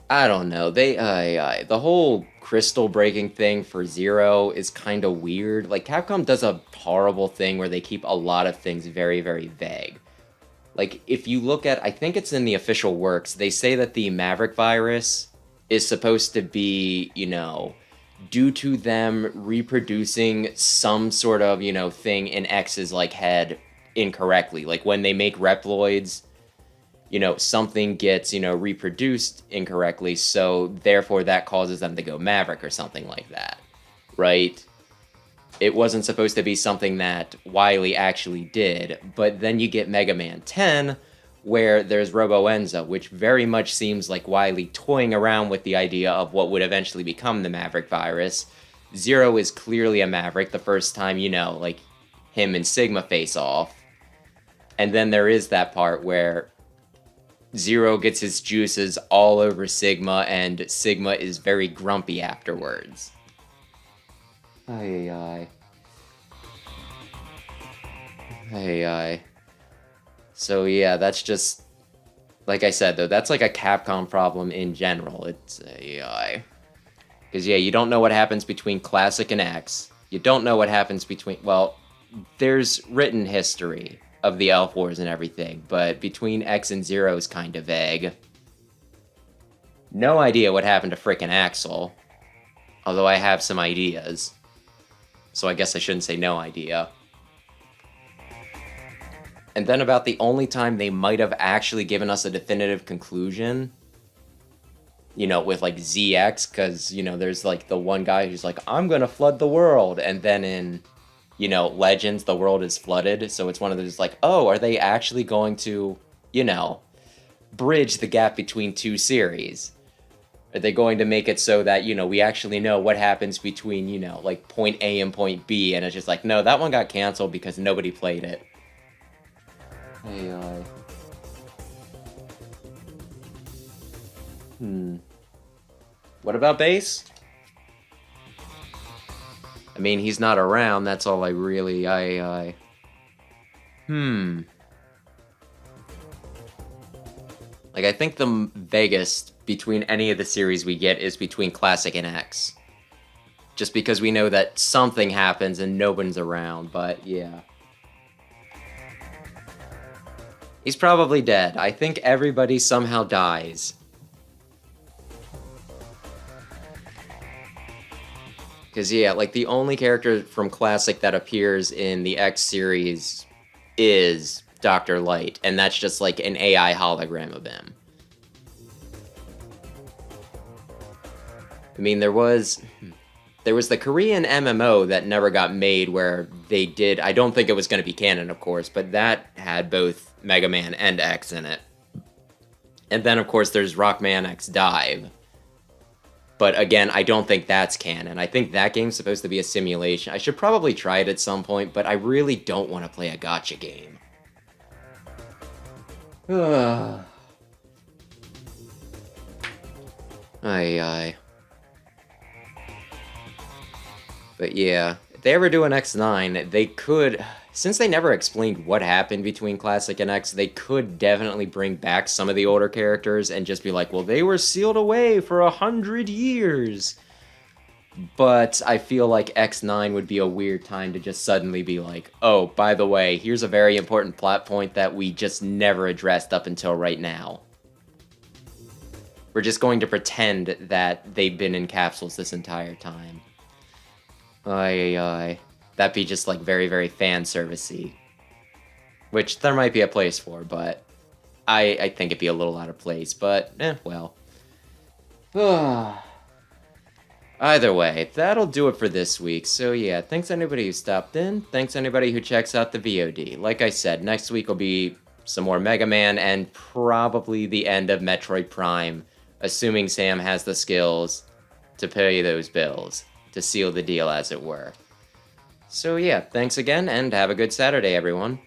I don't know. The whole crystal breaking thing for Zero is kind of weird. Like, Capcom does a horrible thing where they keep a lot of things very, very vague. Like, if you look at, I think it's in the official works, they say that the Maverick virus is supposed to be, you know, due to them reproducing some sort of, you know, thing in X's, like, head incorrectly. Like, when they make Reploids, you know, something gets, you know, reproduced incorrectly, so therefore that causes them to go Maverick or something like that, right? It wasn't supposed to be something that Wily actually did, but then you get Mega Man 10, where there's Robo-Enza, which very much seems like Wily toying around with the idea of what would eventually become the Maverick virus. Zero is clearly a Maverick the first time, you know, like, him and Sigma face off. And then there is that part where Zero gets his juices all over Sigma, and Sigma is very grumpy afterwards. Ay. So yeah, that's just, like I said though, that's like a Capcom problem in general. It's AI. Because yeah, you don't know what happens between Classic and X. You don't know what happens between, well, there's written history of the Elf Wars and everything, but between X and Zero is kind of vague. No idea what happened to frickin' Axel. Although I have some ideas. So I guess I shouldn't say no idea. And then about the only time they might have actually given us a definitive conclusion, you know, with like ZX, because, you know, there's like the one guy who's like, I'm gonna flood the world, and then in, you know, Legends, the world is flooded, so it's one of those like, oh, are they actually going to, you know, bridge the gap between two series? Are they going to make it so that, you know, we actually know what happens between, you know, like point A and point B, and it's just like, no, that one got canceled because nobody played it. AI. What about Base? I mean, he's not around, that's all I really, Like, I think the vaguest between any of the series we get is between Classic and X. Just because we know that something happens and no one's around, but yeah. He's probably dead. I think everybody somehow dies. Because, yeah, like, the only character from Classic that appears in the X series is Dr. Light, and that's just, like, an AI hologram of him. I mean, there was the Korean MMO that never got made where they did... I don't think it was going to be canon, of course, but that had both Mega Man and X in it. And then, of course, there's Rockman X Dive. But again, I don't think that's canon. I think that game's supposed to be a simulation. I should probably try it at some point, but I really don't want to play a gacha game. Aye. But yeah, if they ever do an X9, they could... Since they never explained what happened between Classic and X, they could definitely bring back some of the older characters and just be like, well, they were sealed away for 100 years. But I feel like X9 would be a weird time to just suddenly be like, oh, by the way, here's a very important plot point that we just never addressed up until right now. We're just going to pretend that they've been in capsules this entire time. Aye. That'd be just, like, very, very fan servicey. Which there might be a place for, but I think it'd be a little out of place, but, well. Either way, that'll do it for this week. So yeah, thanks anybody who stopped in. Thanks anybody who checks out the VOD. Like I said, next week will be some more Mega Man and probably the end of Metroid Prime, assuming Sam has the skills to pay those bills, to seal the deal as it were. So yeah, thanks again, and have a good Saturday, everyone.